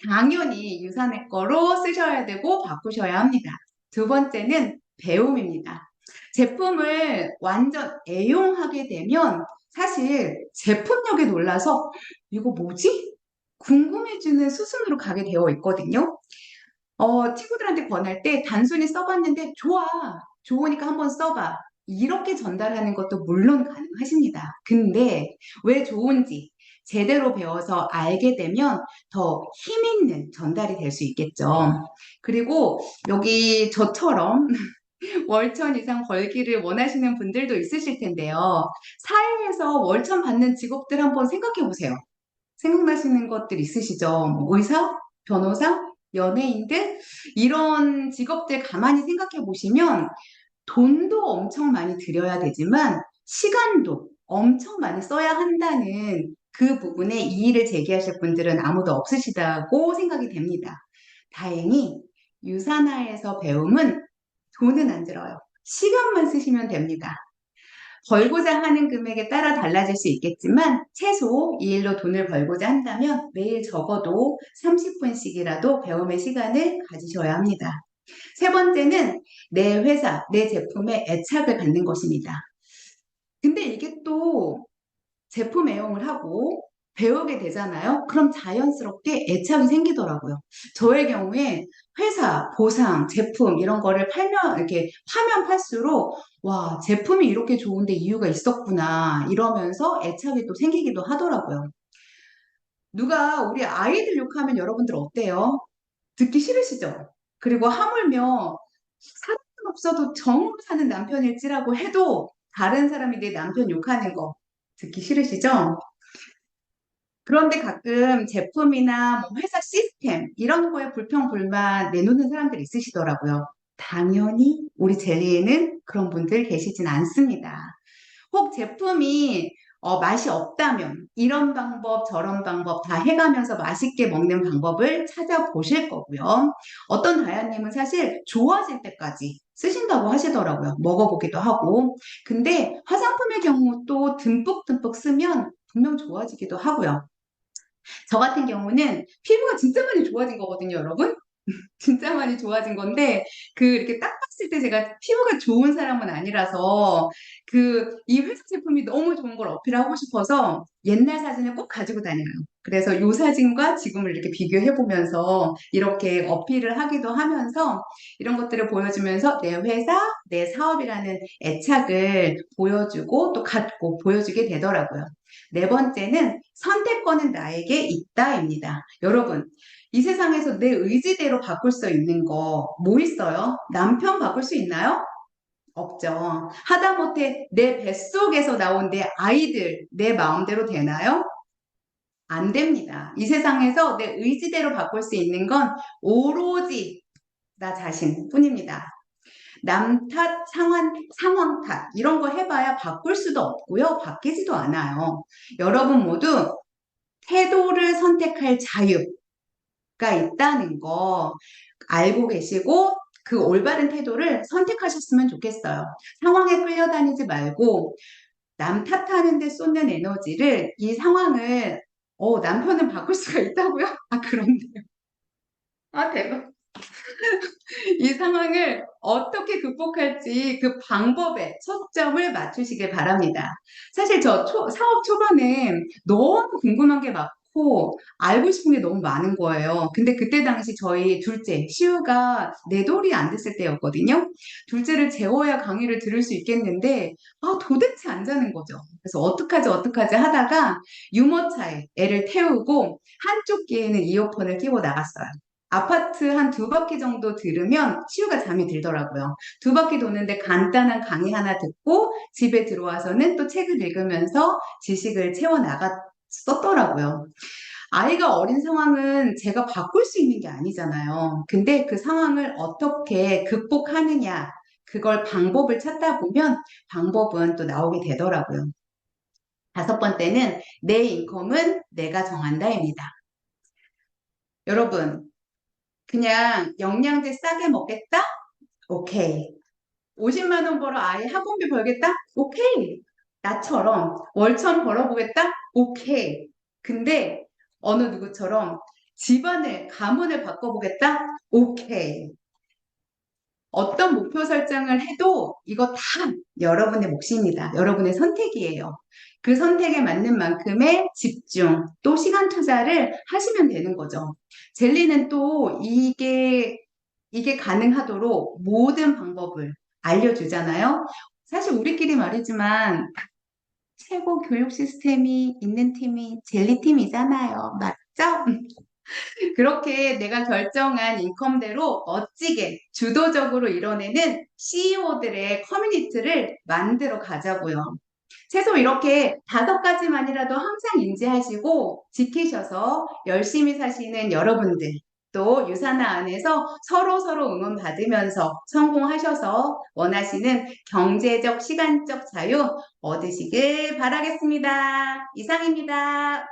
당연히 유산의 거로 쓰셔야 되고 바꾸셔야 합니다. 두 번째는 배움입니다. 제품을 완전 애용하게 되면 사실 제품력에 놀라서 이거 뭐지? 궁금해지는 수순으로 가게 되어 있거든요. 친구들한테 권할 때 단순히 써봤는데 좋아, 좋으니까 한번 써봐. 이렇게 전달하는 것도 물론 가능하십니다. 근데 왜 좋은지 제대로 배워서 알게 되면 더 힘있는 전달이 될 수 있겠죠. 그리고 여기 저처럼 월천 이상 벌기를 원하시는 분들도 있으실 텐데요. 사회에서 월천 받는 직업들 한번 생각해 보세요. 생각나시는 것들 있으시죠? 뭐 의사, 변호사, 연예인들 이런 직업들 가만히 생각해 보시면 돈도 엄청 많이 들여야 되지만 시간도 엄청 많이 써야 한다는 그 부분에 이의를 제기하실 분들은 아무도 없으시다고 생각이 됩니다. 다행히 유산화에서 배움은 돈은 안 들어요. 시간만 쓰시면 됩니다. 벌고자 하는 금액에 따라 달라질 수 있겠지만 최소 이 일로 돈을 벌고자 한다면 매일 적어도 30분씩이라도 배움의 시간을 가지셔야 합니다. 세 번째는 내 회사, 내 제품에 애착을 갖는 것입니다. 근데 이게 또 제품 애용을 하고 배우게 되잖아요. 그럼 자연스럽게 애착이 생기더라고요. 저의 경우에 회사, 보상, 제품 이런 거를 팔면 이렇게 파면 팔수록 와, 제품이 이렇게 좋은데 이유가 있었구나 이러면서 애착이 또 생기기도 하더라고요. 누가 우리 아이들 욕하면 여러분들 어때요? 듣기 싫으시죠? 그리고 하물며 사람 없어도 정으로 사는 남편일지라고 해도 다른 사람이 내 남편 욕하는 거 듣기 싫으시죠? 그런데 가끔 제품이나 뭐 회사 시스템 이런 거에 불평불만 내놓는 사람들이 있으시더라고요. 당연히 우리 젤리에는 그런 분들 계시진 않습니다. 혹 제품이 맛이 없다면 이런 방법 저런 방법 다 해가면서 맛있게 먹는 방법을 찾아보실 거고요. 어떤 다야님은 사실 좋아질 때까지 쓰신다고 하시더라고요. 먹어보기도 하고. 근데 화장품의 경우 또 듬뿍듬뿍 쓰면 분명 좋아지기도 하고요. 저 같은 경우는 피부가 진짜 많이 좋아진 거거든요, 여러분. 진짜 많이 좋아진 건데, 이렇게 딱 봤을 때 제가 피부가 좋은 사람은 아니라서, 이 회사 제품이 너무 좋은 걸 어필하고 싶어서 옛날 사진을 꼭 가지고 다녀요. 그래서 이 사진과 지금을 이렇게 비교해보면서 이렇게 어필을 하기도 하면서 이런 것들을 보여주면서 내 회사, 내 사업이라는 애착을 보여주고 또 갖고 보여주게 되더라고요. 네 번째는 선택권은 나에게 있다입니다. 여러분, 이 세상에서 내 의지대로 바꿀 수 있는 거 뭐 있어요? 남편 바꿀 수 있나요? 없죠. 하다못해 내 뱃속에서 나온 내 아이들 내 마음대로 되나요? 안 됩니다. 이 세상에서 내 의지대로 바꿀 수 있는 건 오로지 나 자신뿐입니다. 남 탓, 상황 탓, 이런 거 해봐야 바꿀 수도 없고요. 바뀌지도 않아요. 여러분 모두 태도를 선택할 자유가 있다는 거 알고 계시고 그 올바른 태도를 선택하셨으면 좋겠어요. 상황에 끌려다니지 말고 남 탓하는 데 쏟는 에너지를 이 상황을 남편은 바꿀 수가 있다고요? 아, 그런데요. 아, 대박. 이 상황을 어떻게 극복할지 그 방법에 초점을 맞추시길 바랍니다. 사실 저 사업 초반에 너무 궁금한 게 많고 알고 싶은 게 너무 많은 거예요. 근데 그때 당시 저희 둘째, 시우가 4돌이 안 됐을 때였거든요. 둘째를 재워야 강의를 들을 수 있겠는데 도대체 안 자는 거죠. 그래서 어떡하지 하다가 유모차에 애를 태우고 한쪽 귀에는 이어폰을 끼고 나갔어요. 아파트 한 2바퀴 정도 들으면 시우가 잠이 들더라고요. 2바퀴 도는데 간단한 강의 하나 듣고 집에 들어와서는 또 책을 읽으면서 지식을 채워 나갔었더라고요. 아이가 어린 상황은 제가 바꿀 수 있는 게 아니잖아요. 근데 그 상황을 어떻게 극복하느냐, 그걸 방법을 찾다 보면 방법은 또 나오게 되더라고요. 5번째는 내 인컴은 내가 정한다입니다. 여러분, 그냥 영양제 싸게 먹겠다? 오케이. 50만 원 벌어 아이 학원비 벌겠다? 오케이. 나처럼 월천 벌어보겠다? 오케이. 근데 어느 누구처럼 집안을, 가문을 바꿔보겠다? 오케이. 어떤 목표 설정을 해도 이거 다 여러분의 몫입니다. 여러분의 선택이에요. 그 선택에 맞는 만큼의 집중, 또 시간 투자를 하시면 되는 거죠. 젤리는 또 이게 가능하도록 모든 방법을 알려주잖아요. 사실 우리끼리 말이지만 최고 교육 시스템이 있는 팀이 젤리팀이잖아요. 맞죠? 그렇게 내가 결정한 인컴대로 멋지게 주도적으로 이뤄내는 CEO들의 커뮤니티를 만들어 가자고요. 최소 이렇게 5가지만이라도 항상 인지하시고 지키셔서 열심히 사시는 여러분들, 또 유산화 안에서 서로 응원받으면서 성공하셔서 원하시는 경제적, 시간적 자유 얻으시길 바라겠습니다. 이상입니다.